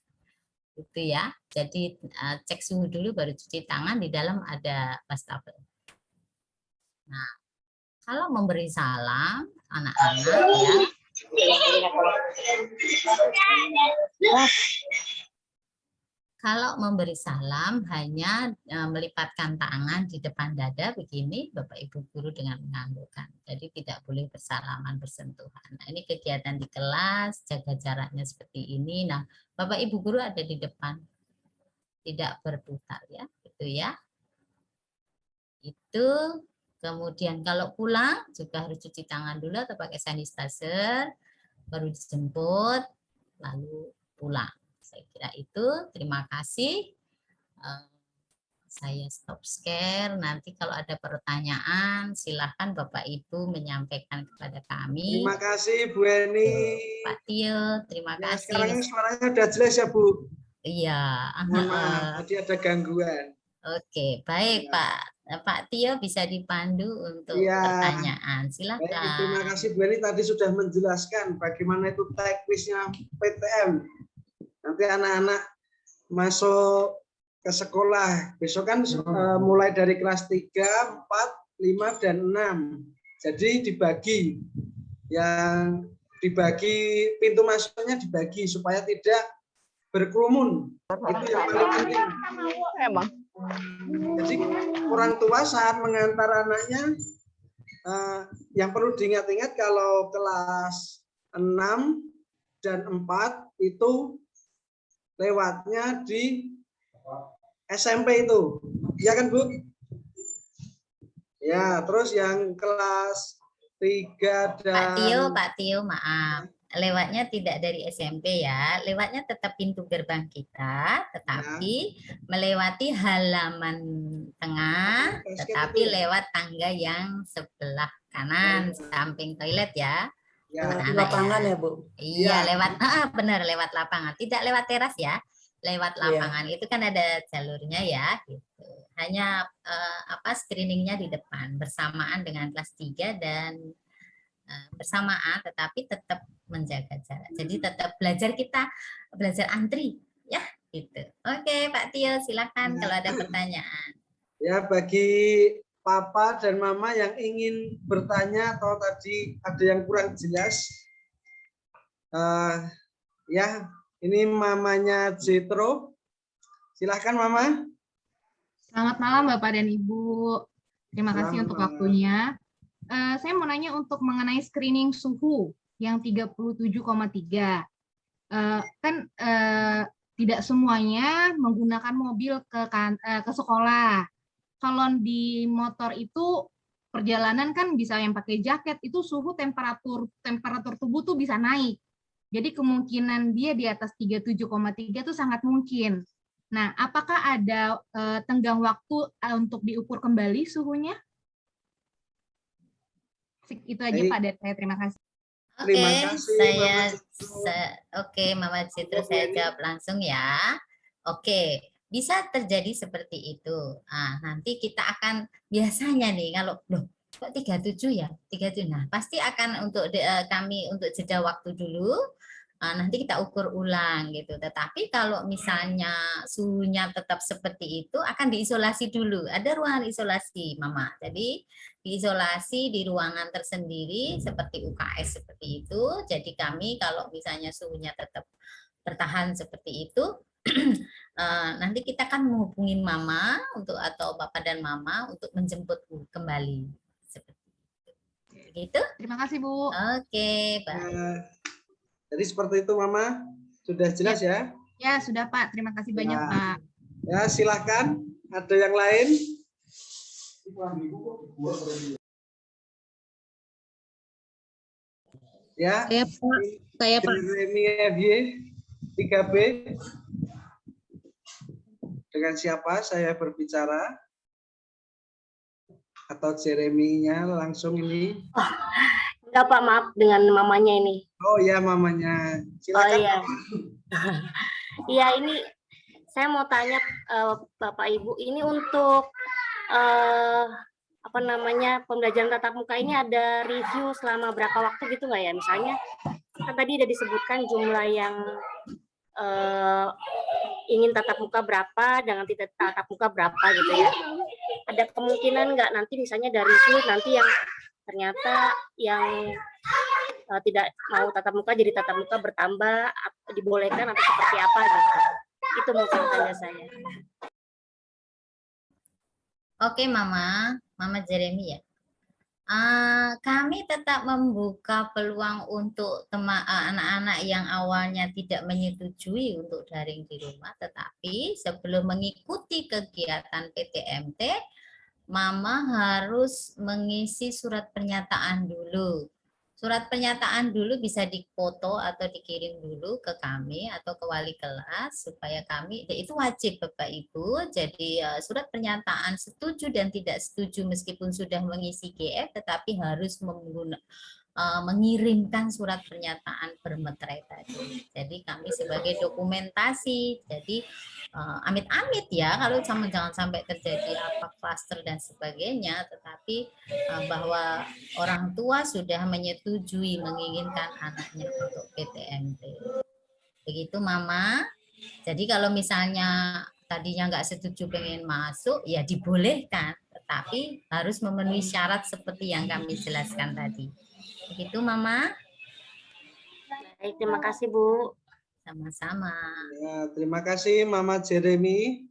Speaker 3: Gitu ya. Jadi cek suhu dulu baru cuci tangan, di dalam ada wastafel. Nah, kalau memberi salam anak-anak ya. Kalau memberi salam hanya melipatkan tangan di depan dada begini Bapak Ibu guru dengan menganggukkan. Jadi tidak boleh bersalaman bersentuhan. Nah, ini kegiatan di kelas, jaga jaraknya seperti ini. Nah, Bapak Ibu guru ada di depan. Tidak berputar ya, gitu ya. Itu kemudian kalau pulang juga harus cuci tangan dulu atau pakai sanitizer, baru dijemput, lalu pulang. Saya kira itu. Terima kasih. Saya stop share. Nanti kalau ada pertanyaan, silahkan Bapak Ibu menyampaikan kepada kami.
Speaker 1: Terima kasih Bu Eni.
Speaker 3: Pak Tio, terima kasih.
Speaker 1: Sekarang suaranya sudah jelas ya Bu?
Speaker 3: Iya.
Speaker 1: Mohon maaf, tadi ada gangguan.
Speaker 3: Oke, baik Pak Tio bisa dipandu untuk pertanyaan. Silakan.
Speaker 1: Baik, terima kasih Bu Eni tadi sudah menjelaskan bagaimana itu teknisnya PTM. Nanti anak-anak masuk ke sekolah besok kan mulai dari kelas 3, 4, 5 dan 6. Jadi dibagi. Yang dibagi pintu masuknya dibagi supaya tidak berkerumun. Itu yang paling penting.
Speaker 4: Emang.
Speaker 1: Jadi orang tua saat mengantar anaknya yang perlu diingat-ingat kalau kelas 6 dan 4 itu lewatnya di SMP itu. Ya kan, Bu? Ya, terus yang kelas 3 dan
Speaker 3: Pak Tio, maaf. Lewatnya tidak dari SMP ya. Lewatnya tetap pintu gerbang kita, tetapi melewati halaman tengah, tetapi lewat tangga yang sebelah kanan samping toilet ya.
Speaker 1: ya,
Speaker 4: Lapangan ya, Bu?
Speaker 3: Iya, lewat benar lewat lapangan, tidak lewat teras ya. Lewat lapangan itu kan ada jalurnya ya gitu. Hanya screeningnya di depan bersamaan dengan kelas 3 dan bersamaan tetapi tetap menjaga jarak. Jadi tetap belajar antri ya gitu. Oke, Pak Tio silakan kalau ada pertanyaan.
Speaker 1: Ya, bagi Papa dan Mama yang ingin bertanya atau tadi ada yang kurang jelas, ya, ini mamanya Jetro. Silahkan Mama.
Speaker 5: Selamat malam Bapak dan Ibu. Terima kasih untuk waktunya. Saya mau nanya untuk mengenai screening suhu yang 37,3. Kan tidak semuanya menggunakan mobil ke sekolah. Kalau di motor itu perjalanan kan bisa yang pakai jaket, itu suhu temperatur tubuh tuh bisa naik. Jadi kemungkinan dia di atas 37,3 itu sangat mungkin. Nah, apakah ada tenggang waktu untuk diukur kembali suhunya? Itu aja Pak dari saya, terima kasih.
Speaker 1: Terima
Speaker 3: Oke,
Speaker 1: kasih,
Speaker 3: Mama Citru, saya jawab langsung ya. Oke, bisa terjadi seperti itu. Nah, nanti kita akan biasanya nih kalau loh kok 37 ya? 37. Nah, pasti akan untuk kami untuk jeda waktu dulu. Nanti kita ukur ulang gitu. Tetapi kalau misalnya suhunya tetap seperti itu akan diisolasi dulu. Ada ruangan isolasi, Mama. Jadi diisolasi di ruangan tersendiri seperti UKS seperti itu. Jadi kami kalau misalnya suhunya tetap bertahan seperti itu, nanti kita akan menghubungi Mama untuk atau Bapak dan Mama untuk menjemput kembali. Seperti itu. Begitu?
Speaker 5: Terima kasih Bu.
Speaker 3: Oke, baik.
Speaker 1: Jadi seperti itu Mama. Sudah jelas ya?
Speaker 5: Ya, sudah Pak. Terima kasih banyak Pak.
Speaker 1: Ya, silahkan. Ada yang lain? Ya.
Speaker 7: Saya Pak.
Speaker 1: Jeremy FY 3B. Dengan siapa saya berbicara? Atau Jeremy-nya langsung ini?
Speaker 8: Enggak Pak, maaf dengan mamanya ini.
Speaker 1: Oh ya, mamanya. Silakan.
Speaker 8: Oh iya. Iya, ini saya mau tanya Bapak Ibu, ini untuk apa namanya pembelajaran tatap muka ini ada review selama berapa waktu gitu nggak ya? Misalnya kan tadi udah disebutkan jumlah yang ingin tatap muka berapa, dengan tidak tatap muka berapa gitu ya. Ada kemungkinan nggak nanti misalnya dari review nanti yang ternyata yang tidak mau tatap muka jadi tatap muka bertambah, dibolehkan atau seperti apa gitu. Itu mungkin tanya saya.
Speaker 3: Oke Mama Jeremy ya. Kami tetap membuka peluang untuk anak-anak yang awalnya tidak menyetujui untuk daring di rumah, tetapi sebelum mengikuti kegiatan PTMT, Mama harus mengisi surat pernyataan dulu. Surat pernyataan dulu bisa difoto atau dikirim dulu ke kami atau ke wali kelas supaya kami, itu wajib Bapak Ibu. Jadi surat pernyataan setuju dan tidak setuju meskipun sudah mengisi GF tetapi harus mengirimkan surat pernyataan bermeterai tadi. Jadi kami sebagai dokumentasi. Jadi amit-amit ya kalau jangan sampai terjadi apa klaster dan sebagainya, tetapi bahwa orang tua sudah menyetujui menginginkan anaknya untuk PTMT. Begitu Mama. Jadi kalau misalnya tadinya nggak setuju pengen masuk, ya dibolehkan, tetapi harus memenuhi syarat seperti yang kami jelaskan tadi. Begitu Mama.
Speaker 8: Baik, terima kasih Bu.
Speaker 3: Sama-sama.
Speaker 1: Ya, terima kasih Mama Jeremy.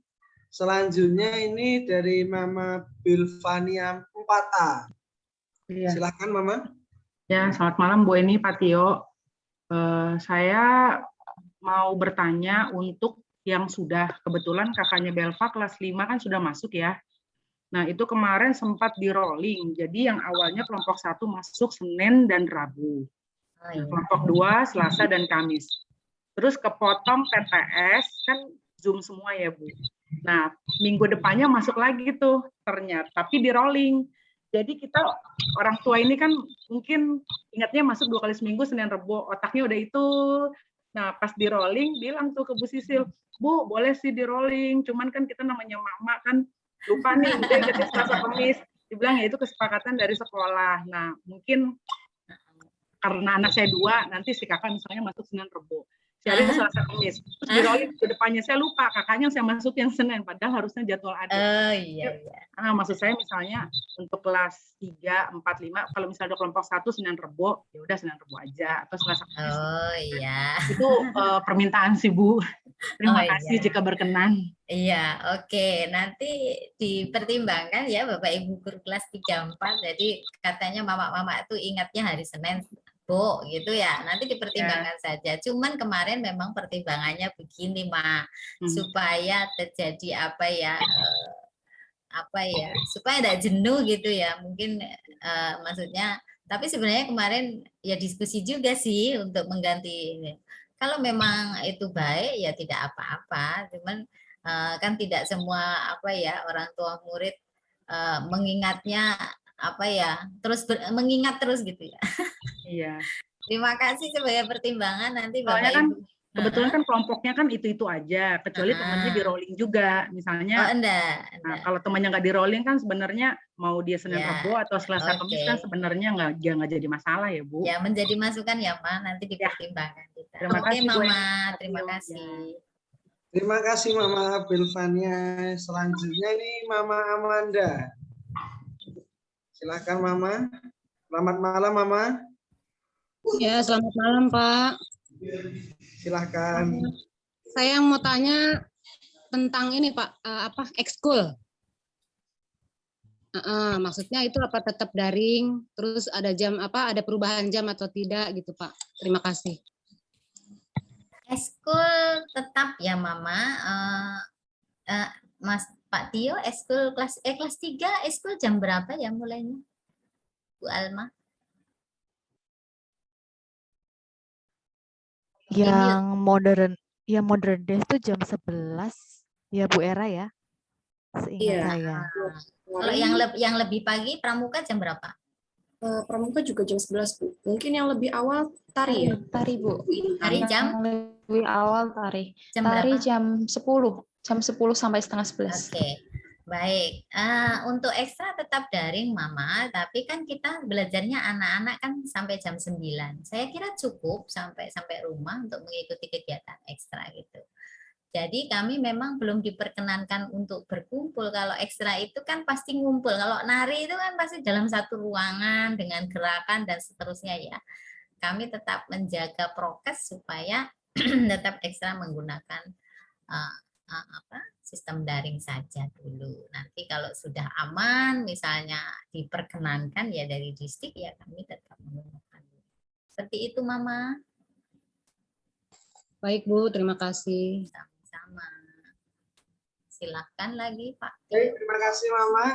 Speaker 1: Selanjutnya ini dari Mama Bilvania 4A.
Speaker 7: Iya.
Speaker 1: Silakan Mama.
Speaker 7: Ya, selamat malam Bu Eni, Pak Tio. Saya mau bertanya untuk yang sudah kebetulan kakaknya Belva kelas 5 kan sudah masuk ya. Nah, itu kemarin sempat di rolling. Jadi yang awalnya kelompok 1 masuk Senin dan Rabu. Kelompok 2 Selasa dan Kamis. Terus kepotong PTS kan Zoom semua ya Bu. Nah, minggu depannya masuk lagi tuh ternyata, tapi di rolling. Jadi kita orang tua ini kan mungkin ingatnya masuk 2 kali seminggu Senin Rebo, otaknya udah itu. Nah, pas di rolling bilang tuh ke Bu Sisil, Bu boleh sih di rolling, cuman kan kita namanya mama kan lupa nih, udah ingetnya Selasa Kamis. Dibilang ya itu kesepakatan dari sekolah. Nah, mungkin karena anak saya 2, nanti si kakak misalnya masuk Senin Rebo. Siaran Selasa Kamis. Terus di rolling ke depannya saya lupa, kakaknya saya masuk yang Senin, padahal harusnya jadwal ada.
Speaker 3: Oh iya.
Speaker 7: Maksud saya misalnya untuk kelas 3, 4, 5, kalau misalnya ada kelompok 1 Senin Rebo, ya udah Senin Rebo aja atau Selasa Kamis.
Speaker 3: Oh iya.
Speaker 7: Itu permintaan sih Bu. Terima kasih
Speaker 3: iya.
Speaker 7: jika berkenan.
Speaker 3: Iya, oke. Nanti dipertimbangkan ya Bapak Ibu guru kelas 3, 4. Jadi katanya mama-mama itu ingatnya hari Senin, Bu, gitu ya. Nanti dipertimbangkan saja. Cuman kemarin memang pertimbangannya begini, Ma. Supaya terjadi supaya tidak jenuh gitu ya. Mungkin maksudnya, tapi sebenarnya kemarin ya diskusi juga sih untuk mengganti ini. Kalau memang itu baik ya tidak apa-apa, cuman kan tidak semua orang tua murid mengingatnya mengingat terus gitu ya.
Speaker 7: Iya.
Speaker 3: Terima kasih sebagai pertimbangan nanti Bapak
Speaker 7: Soalnya kan
Speaker 3: Ibu.
Speaker 7: kebetulan kan kelompoknya kan itu aja, kecuali temannya di rolling juga, misalnya.
Speaker 3: Enggak.
Speaker 7: Nah, kalau temannya nggak di rolling kan sebenarnya mau dia Senin
Speaker 3: Ya,
Speaker 7: Rebo atau Selasa Kamis kan sebenarnya nggak jadi masalah ya Bu.
Speaker 3: Ya menjadi masukan ya Ma, nanti dipertimbangkan kita.
Speaker 7: Terima
Speaker 3: Oke
Speaker 7: kasih, Bu
Speaker 3: Mama,
Speaker 7: Eni.
Speaker 3: terima kasih.
Speaker 1: Terima kasih Mama Bilvania. Selanjutnya ini Mama Amanda. Silakan Mama. Selamat malam Mama.
Speaker 9: Ya, selamat malam Pak.
Speaker 1: Silakan.
Speaker 9: Saya mau tanya tentang ini Pak, ekskul. Maksudnya itu apa tetap daring, terus ada jam ada perubahan jam atau tidak gitu Pak. Terima kasih.
Speaker 3: Ekskul tetap ya Mama. Mas Pak Tio, ekskul kelas 3, ekskul jam berapa ya mulainya? Bu Alma?
Speaker 6: Yang modern day itu jam 11 ya Bu Era ya. Seingat saya.
Speaker 3: Kalau yang lebih pagi pramuka jam berapa?
Speaker 10: Pramuka juga jam 11 Bu. Mungkin yang lebih awal tari ya?
Speaker 6: Tari Bu.
Speaker 3: Tari jam?
Speaker 6: Lebih awal tari.
Speaker 3: Jam
Speaker 6: tari
Speaker 3: berapa?
Speaker 6: jam 10. Jam 10 sampai setengah 11.
Speaker 3: Oke. Baik, untuk ekstra tetap daring Mama, tapi kan kita belajarnya anak-anak kan sampai jam 9. Saya kira cukup sampai rumah untuk mengikuti kegiatan ekstra gitu. Jadi kami memang belum diperkenankan untuk berkumpul. Kalau ekstra itu kan pasti ngumpul. Kalau nari itu kan pasti dalam satu ruangan dengan gerakan dan seterusnya ya. Kami tetap menjaga prokes supaya tetap ekstra menggunakan sistem daring saja dulu. Nanti kalau sudah aman, misalnya diperkenankan ya dari distrik ya kami tetap menggunakan. Seperti itu Mama.
Speaker 9: Baik Bu, terima kasih.
Speaker 3: Sama. Silahkan lagi Pak.
Speaker 1: Baik, terima kasih Mama.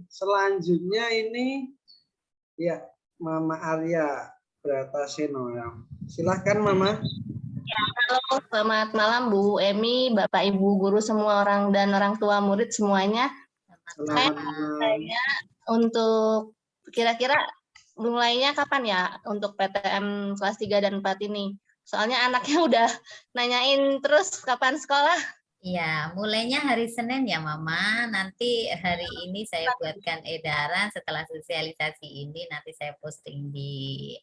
Speaker 1: Selanjutnya ini ya Mama Arya Brataseno ya. Silahkan Mama.
Speaker 11: Ya, halo, selamat malam Bu Emi, Bapak Ibu guru semua dan orang tua murid semuanya. Saya tanya untuk kira-kira mulainya kapan ya untuk PTM kelas 3 dan 4 ini? Soalnya anaknya udah nanyain terus kapan sekolah.
Speaker 3: Ya, mulainya hari Senin ya Mama. Nanti hari ini saya buatkan edaran setelah sosialisasi ini nanti saya posting di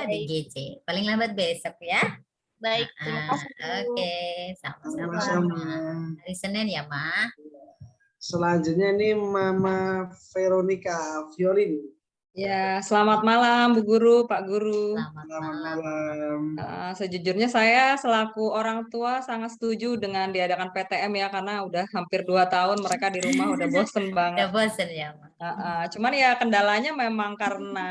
Speaker 3: di GC. Paling lambat besok ya.
Speaker 11: Baik, terima kasih.
Speaker 3: Oke, sama-sama. Hari Senin ya, Ma.
Speaker 1: Selanjutnya ini Mama Veronica Violin.
Speaker 12: Ya, selamat malam Bu Guru, Pak Guru.
Speaker 3: Selamat malam.
Speaker 12: Sejujurnya saya selaku orang tua sangat setuju dengan diadakan PTM ya, karena udah hampir 2 tahun mereka di rumah udah bosen banget.
Speaker 3: Udah bosen ya, Ma.
Speaker 12: Cuman ya kendalanya memang karena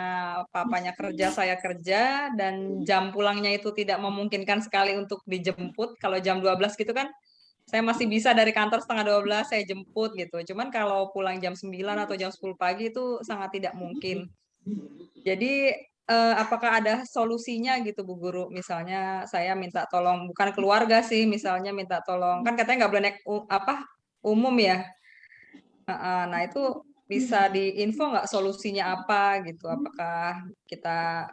Speaker 12: papanya kerja, saya kerja, dan jam pulangnya itu tidak memungkinkan sekali untuk dijemput. Kalau jam 12 gitu kan, saya masih bisa dari kantor setengah 12 saya jemput gitu. Cuman kalau pulang jam 9 atau jam 10 pagi itu sangat tidak mungkin. Jadi apakah ada solusinya gitu Bu Guru? Misalnya saya minta tolong, bukan keluarga sih, misalnya minta tolong, kan katanya nggak boleh naik umum ya. Nah itu bisa diinfo nggak solusinya apa gitu? Apakah kita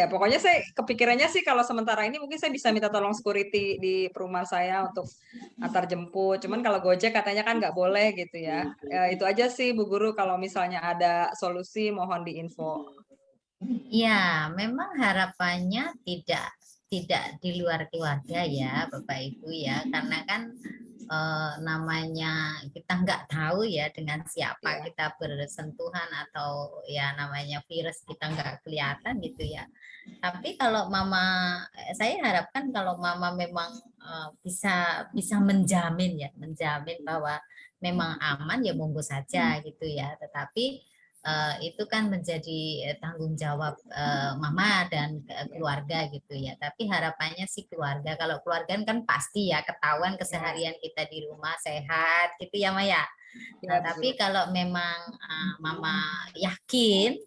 Speaker 12: pokoknya saya kepikirannya sih kalau sementara ini mungkin saya bisa minta tolong security di perumahan saya untuk antar jemput. Cuman kalau Gojek katanya kan nggak boleh gitu ya. Itu aja sih Bu Guru, kalau misalnya ada solusi mohon diinfo.
Speaker 3: Ya, memang harapannya tidak tidak di luar keluarga ya Bapak Ibu ya, karena kan namanya kita nggak tahu ya dengan siapa kita bersentuhan, atau ya namanya virus kita nggak kelihatan gitu ya. Tapi kalau mama, saya harapkan kalau mama memang bisa menjamin bahwa memang aman, ya monggo saja gitu ya. Tetapi itu kan menjadi tanggung jawab mama dan keluarga gitu ya. Tapi harapannya sih keluarga, kalau keluarga kan pasti ya ketahuan keseharian kita di rumah sehat gitu ya Maya. Nah, tapi kalau memang mama yakin,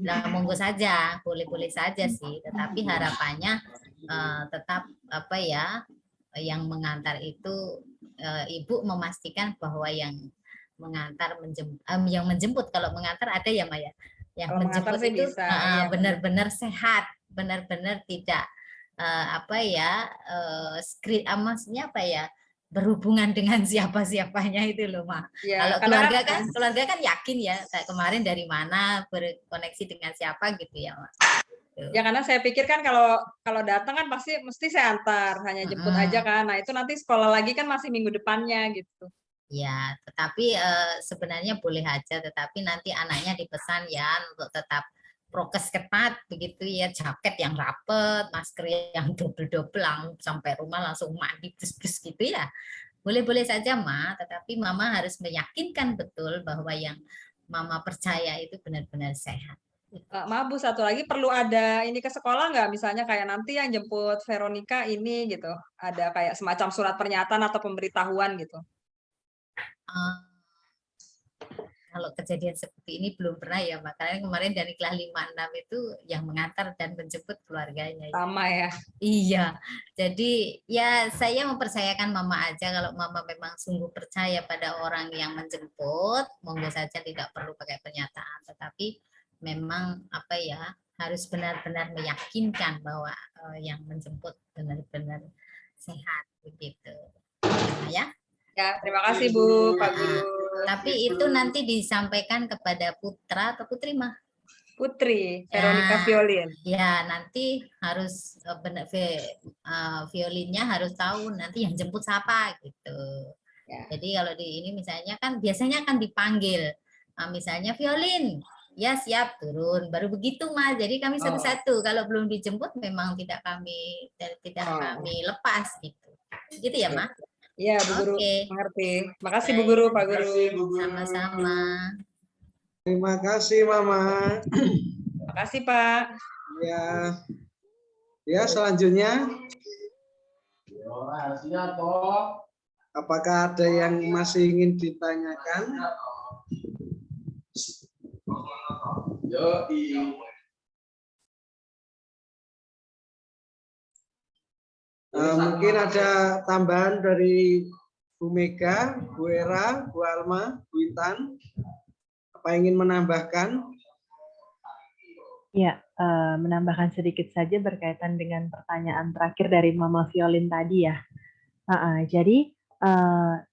Speaker 3: lah monggo saja, boleh-boleh saja sih. Tetapi harapannya tetap apa ya, yang mengantar itu ibu memastikan bahwa yang mengantar yang menjemput, kalau mengantar ada ya Maya, yang
Speaker 12: Kalau mengantar
Speaker 3: menjemput
Speaker 12: sih
Speaker 3: itu
Speaker 12: bisa, iya,
Speaker 3: benar-benar sehat, benar-benar tidak apa ya maksudnya apa ya, berhubungan dengan siapa-siapanya itu loh Ma.
Speaker 12: Iya,
Speaker 3: Kalau
Speaker 12: karena
Speaker 3: keluarga kan yakin ya, kayak kemarin dari mana berkoneksi dengan siapa gitu ya Ma.
Speaker 12: Ya karena saya pikir kan kalau datang kan pasti mesti saya antar, hanya jemput aja kan. Nah itu nanti sekolah lagi kan masih minggu depannya gitu.
Speaker 3: Ya, tetapi sebenarnya boleh aja, tetapi nanti anaknya dipesan ya untuk tetap prokes ketat begitu ya, jaket yang rapet, masker yang double-double, sampai rumah langsung mandi plus gitu ya. Boleh-boleh saja Ma, tetapi Mama harus meyakinkan betul bahwa yang Mama percaya itu benar-benar sehat.
Speaker 12: Maaf Bu, satu lagi perlu ada ini ke sekolah nggak? Misalnya kayak nanti yang jemput Veronica ini gitu, ada kayak semacam surat pernyataan atau pemberitahuan gitu.
Speaker 3: Kalau kejadian seperti ini belum pernah ya, makanya kemarin dari kelas 5-6 itu yang mengantar dan menjemput keluarganya.
Speaker 12: Sama ya.
Speaker 3: Iya, jadi ya saya mempercayakan Mama aja. Kalau Mama memang sungguh percaya pada orang yang menjemput, monggo saja, tidak perlu pakai pernyataan. Tetapi memang apa ya, harus benar-benar meyakinkan bahwa yang menjemput benar-benar sehat begitu. Ya.
Speaker 12: Ya, terima kasih Bu, Pak Guru.
Speaker 3: Tapi itu nanti disampaikan kepada putra atau putri mah?
Speaker 12: Putri, Veronica Violin.
Speaker 3: Ya, nanti harus violinnya harus tahu nanti yang jemput siapa gitu. Ya. Jadi kalau di ini misalnya kan biasanya akan dipanggil, misalnya Violin, ya siap turun, baru begitu Mas. Jadi kami satu-satu. Kalau belum dijemput memang tidak kami lepas gitu. Gitu ya Mas?
Speaker 12: Iya, Bu Guru, mengerti. Makasih Bu Guru, Pak Guru.
Speaker 3: Sama-sama.
Speaker 1: Terima kasih Mama.
Speaker 12: Terima kasih Pak.
Speaker 1: Ya selanjutnya. Apakah ada yang masih ingin ditanyakan? Mungkin ada tambahan dari Bu Mega, Bu Era, Bu Alma, Bu Intan. Apa ingin menambahkan?
Speaker 6: Ya, menambahkan sedikit saja berkaitan dengan pertanyaan terakhir dari Mama Violin tadi ya. Jadi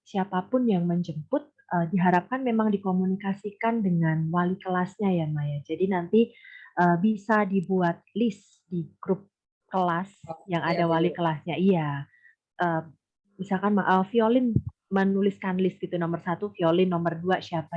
Speaker 6: siapapun yang menjemput diharapkan memang dikomunikasikan dengan wali kelasnya ya Maya. Jadi nanti bisa dibuat list di grup kelas yang ada wali kelasnya. Iya, misalkan Violin menuliskan list gitu, nomor 1 Violin, nomor 2 siapa.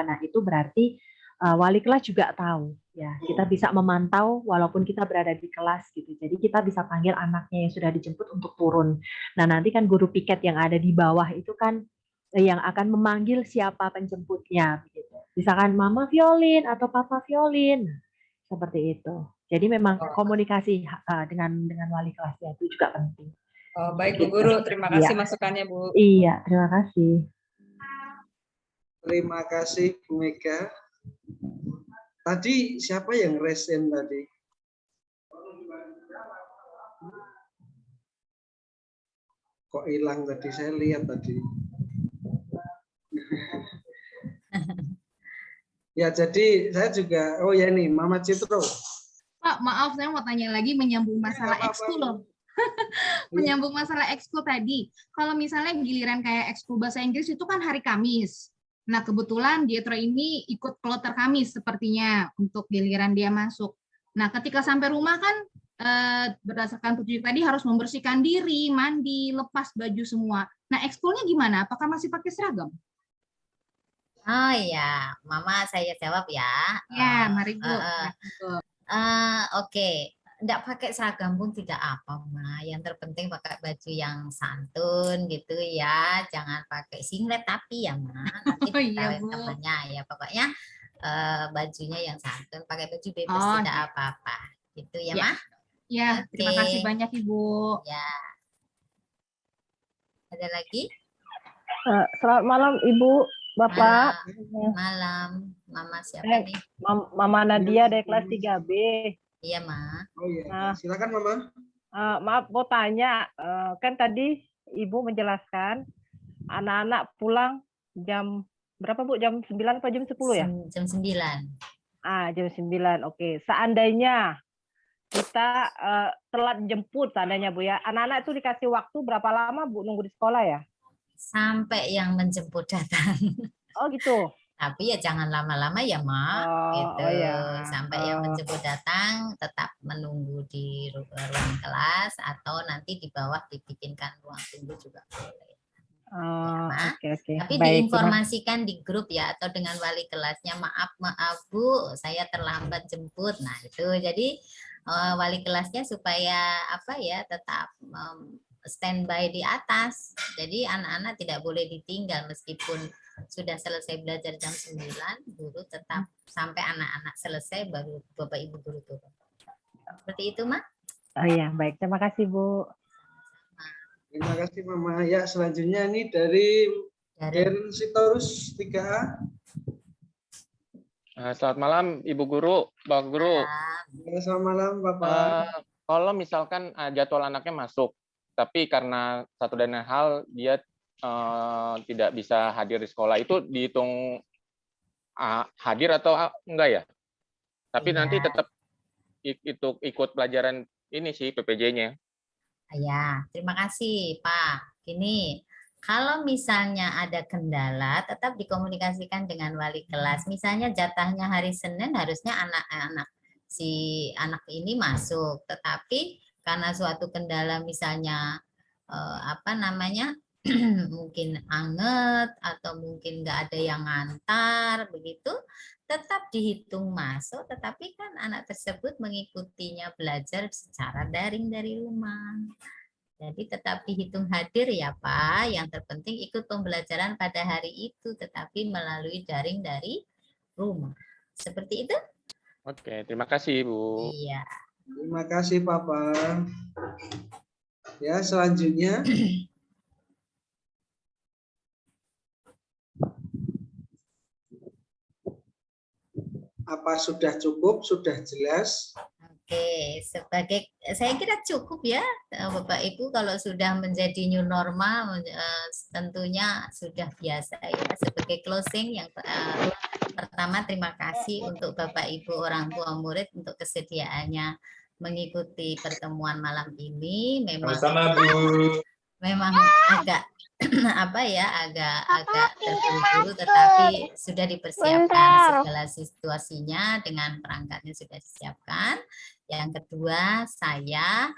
Speaker 6: Nah itu berarti wali kelas juga tahu ya. Kita bisa memantau walaupun kita berada di kelas gitu. Jadi kita bisa panggil anaknya yang sudah dijemput untuk turun. Nah nanti kan guru piket yang ada di bawah itu kan yang akan memanggil siapa penjemputnya. Gitu. Misalkan Mama Violin atau Papa Violin, seperti itu. Jadi memang komunikasi dengan wali kelasnya itu juga penting.
Speaker 12: Oh, baik Bu Guru, terima kasih masukannya Bu.
Speaker 6: Iya, terima kasih.
Speaker 1: Terima kasih Bu Mega. Tadi siapa yang resen tadi? Kok hilang tadi? Saya lihat tadi. Ya, jadi saya juga, oh ya nih, Mama Citro.
Speaker 5: Pak, maaf saya mau tanya lagi menyambung masalah ekskul loh. Menyambung masalah ekskul tadi. Kalau misalnya giliran kayak ekskul bahasa Inggris itu kan hari Kamis. Nah, kebetulan Dietro ini ikut kloter Kamis sepertinya untuk giliran dia masuk. Nah, ketika sampai rumah kan berdasarkan petunjuk tadi harus membersihkan diri, mandi, lepas baju semua. Nah, ekskulnya gimana? Apakah masih pakai seragam?
Speaker 3: Oh ya, Mama saya jawab ya.
Speaker 5: Ya, mari Bu.
Speaker 3: Oke, enggak pakai seragam pun tidak apa, Ma. Yang terpenting pakai baju yang santun gitu ya. Jangan pakai singlet tapi ya, Ma. Nanti
Speaker 5: Iya, Bu.
Speaker 3: temannya ya. Pokoknya bajunya yang santun, pakai baju bebas
Speaker 5: Oh,
Speaker 3: tidak
Speaker 5: gitu.
Speaker 3: apa-apa. Gitu ya,
Speaker 5: Ya.
Speaker 3: Ma.
Speaker 5: Ya, terima
Speaker 3: Oke.
Speaker 5: kasih banyak Ibu.
Speaker 3: Ya. Ada lagi?
Speaker 4: Selamat malam Ibu, Bapak.
Speaker 3: Malam. Mama siapa nih?
Speaker 4: Mama Nadia dari kelas 3B.
Speaker 3: Iya, Ma.
Speaker 1: Oh iya,
Speaker 4: Nah,
Speaker 1: silakan Mama.
Speaker 4: Maaf mau tanya, kan tadi Ibu menjelaskan anak-anak pulang jam berapa Bu? Jam 9 atau jam 10 ya?
Speaker 3: Jam 9.
Speaker 4: Jam 9. Oke. Seandainya kita telat jemput seandainya Bu ya. Anak-anak itu dikasih waktu berapa lama Bu nunggu di sekolah ya?
Speaker 3: Sampai yang menjemput datang.
Speaker 4: Oh gitu.
Speaker 3: Tapi ya jangan lama-lama ya, Mak. Gitu.
Speaker 4: Oh ya.
Speaker 3: Sampai yang menjemput datang tetap menunggu di ruang kelas atau nanti di bawah dibikinkan ruang tunggu juga boleh.
Speaker 4: Oke.
Speaker 3: Tapi
Speaker 4: Baik,
Speaker 3: diinformasikan di grup ya atau dengan wali kelasnya, maaf Bu, saya terlambat jemput. Nah, itu jadi wali kelasnya supaya apa ya tetap standby di atas. Jadi anak-anak tidak boleh ditinggal meskipun sudah selesai belajar jam 9, guru tetap sampai anak-anak selesai baru Bapak Ibu guru turun. Seperti itu, Mak?
Speaker 4: Oh iya, baik. Terima kasih, Bu.
Speaker 1: Terima kasih Mama. Ya, selanjutnya ini dari Gen Sitorus 3A.
Speaker 13: Selamat malam Ibu Guru, Bapak Guru.
Speaker 1: Selamat malam Bapak.
Speaker 13: Kalau misalkan jadwal anaknya masuk, tapi karena satu dan lain hal dia tidak bisa hadir di sekolah, itu dihitung hadir atau enggak ya? Tapi nanti tetap ikut pelajaran ini sih PPJ-nya.
Speaker 3: Ya, terima kasih Pak. Gini, kalau misalnya ada kendala, tetap dikomunikasikan dengan wali kelas. Misalnya jatahnya hari Senin harusnya anak ini masuk, tetapi karena suatu kendala misalnya mungkin anget atau mungkin nggak ada yang ngantar begitu, tetap dihitung masuk, tetapi kan anak tersebut mengikutinya belajar secara daring dari rumah. Jadi tetap dihitung hadir ya Pak, yang terpenting ikut pembelajaran pada hari itu, tetapi melalui daring dari rumah. Seperti itu?
Speaker 13: Oke, terima kasih Bu.
Speaker 3: Iya.
Speaker 1: Terima kasih Papa. Ya, selanjutnya. Apa sudah cukup, sudah jelas?
Speaker 3: Oke, saya kira cukup ya Bapak Ibu, kalau sudah menjadi new normal tentunya sudah biasa ya. Sebagai closing yang pertama, terima kasih untuk Bapak Ibu orang tua murid untuk kesediaannya mengikuti pertemuan malam ini. Memang agak agak terburu-buru, tetapi sudah dipersiapkan segala situasinya dengan perangkatnya sudah disiapkan. Yang kedua, saya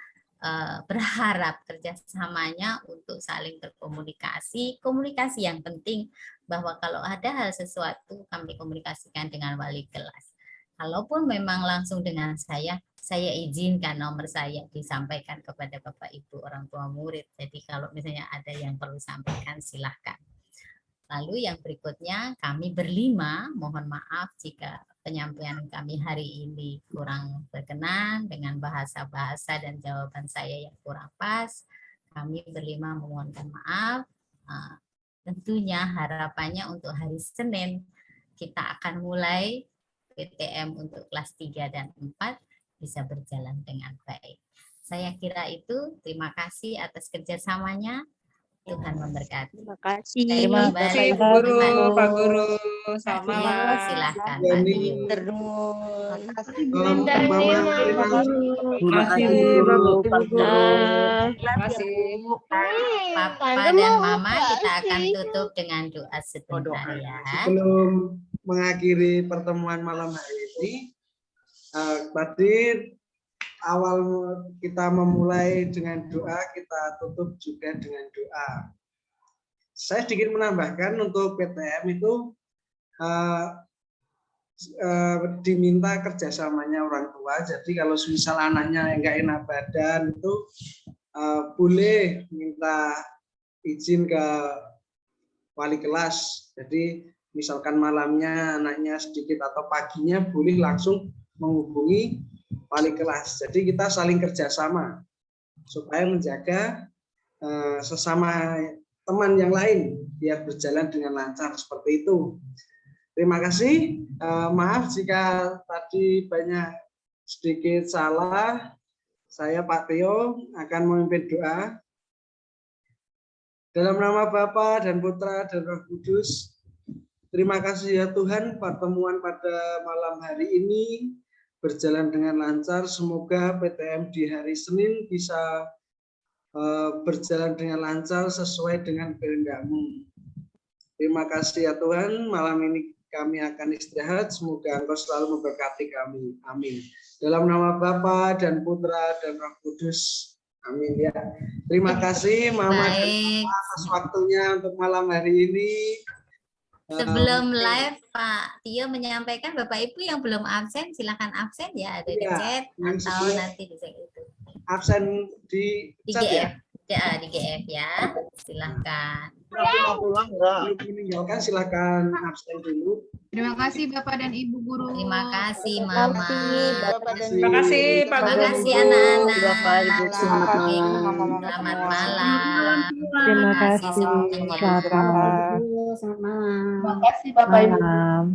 Speaker 3: berharap kerjasamanya untuk saling berkomunikasi. Komunikasi yang penting, bahwa kalau ada hal sesuatu kami komunikasikan dengan wali kelas. Kalaupun memang langsung dengan saya izinkan nomor saya disampaikan kepada Bapak Ibu orang tua murid. Jadi kalau misalnya ada yang perlu sampaikan silahkan. Lalu yang berikutnya, kami berlima mohon maaf jika penyampaian kami hari ini kurang berkenan dengan bahasa-bahasa dan jawaban saya yang kurang pas. Kami berlima memohonkan maaf. Tentunya harapannya untuk hari Senin kita akan mulai PTM untuk kelas 3 dan 4 bisa berjalan dengan baik. Saya kira itu. Terima kasih atas kerjasamanya. Tuhan memberkati.
Speaker 11: Terima kasih.
Speaker 12: Terima kasih Bu Guru, Pak Guru. Selamat malam.
Speaker 3: Silahkan.
Speaker 11: Terus.
Speaker 1: Terima kasih
Speaker 12: Terima kasih.
Speaker 3: Papa dan Mama, kita akan tutup dengan doa sebentar ya.
Speaker 1: Sebelum mengakhiri pertemuan malam hari ini, tadi awal kita memulai dengan doa, kita tutup juga dengan doa. Saya sedikit menambahkan untuk PTM itu diminta kerjasamanya orang tua. Jadi kalau misal anaknya nggak enak badan itu boleh minta izin ke wali kelas. Jadi misalkan malamnya anaknya sedikit atau paginya boleh langsung menghubungi wali kelas. Jadi kita saling kerjasama supaya menjaga sesama teman yang lain biar berjalan dengan lancar seperti itu. Terima kasih. Maaf jika tadi banyak sedikit salah. Saya Pak Tio akan memimpin doa. Dalam nama Bapa dan Putra dan Roh Kudus, terima kasih ya Tuhan, pertemuan pada malam hari ini berjalan dengan lancar. Semoga PTM di hari Senin bisa berjalan dengan lancar sesuai dengan kehendak-Mu. Terima kasih ya Tuhan, malam ini kami akan istirahat. Semoga Engkau selalu memberkati kami. Amin. Dalam nama Bapa dan Putra dan Roh Kudus. Amin ya. Terima kasih Mama dan Papa atas waktunya untuk malam hari ini.
Speaker 3: Sebelum live, Pak Tio menyampaikan Bapak Ibu yang belum absen, silakan absen ya, ada di chat atau nanti di chat itu.
Speaker 1: Absen di chat
Speaker 3: GF.
Speaker 1: ya?
Speaker 3: Ya, di GF ya, silakan.
Speaker 1: Meninggalkan silakan absen dulu.
Speaker 5: Terima kasih Bapak dan Ibu guru.
Speaker 3: Terima kasih Mama.
Speaker 12: Terima kasih Pak Guru.
Speaker 3: Terima kasih anak-anak.
Speaker 6: Bapak Ibu, selamat malam.
Speaker 3: Selamat malam.
Speaker 6: Terima kasih.
Speaker 3: semuanya.
Speaker 6: Selamat malam.
Speaker 10: Selamat malam.
Speaker 11: Terima kasih Bapak Ibu.
Speaker 6: Malam.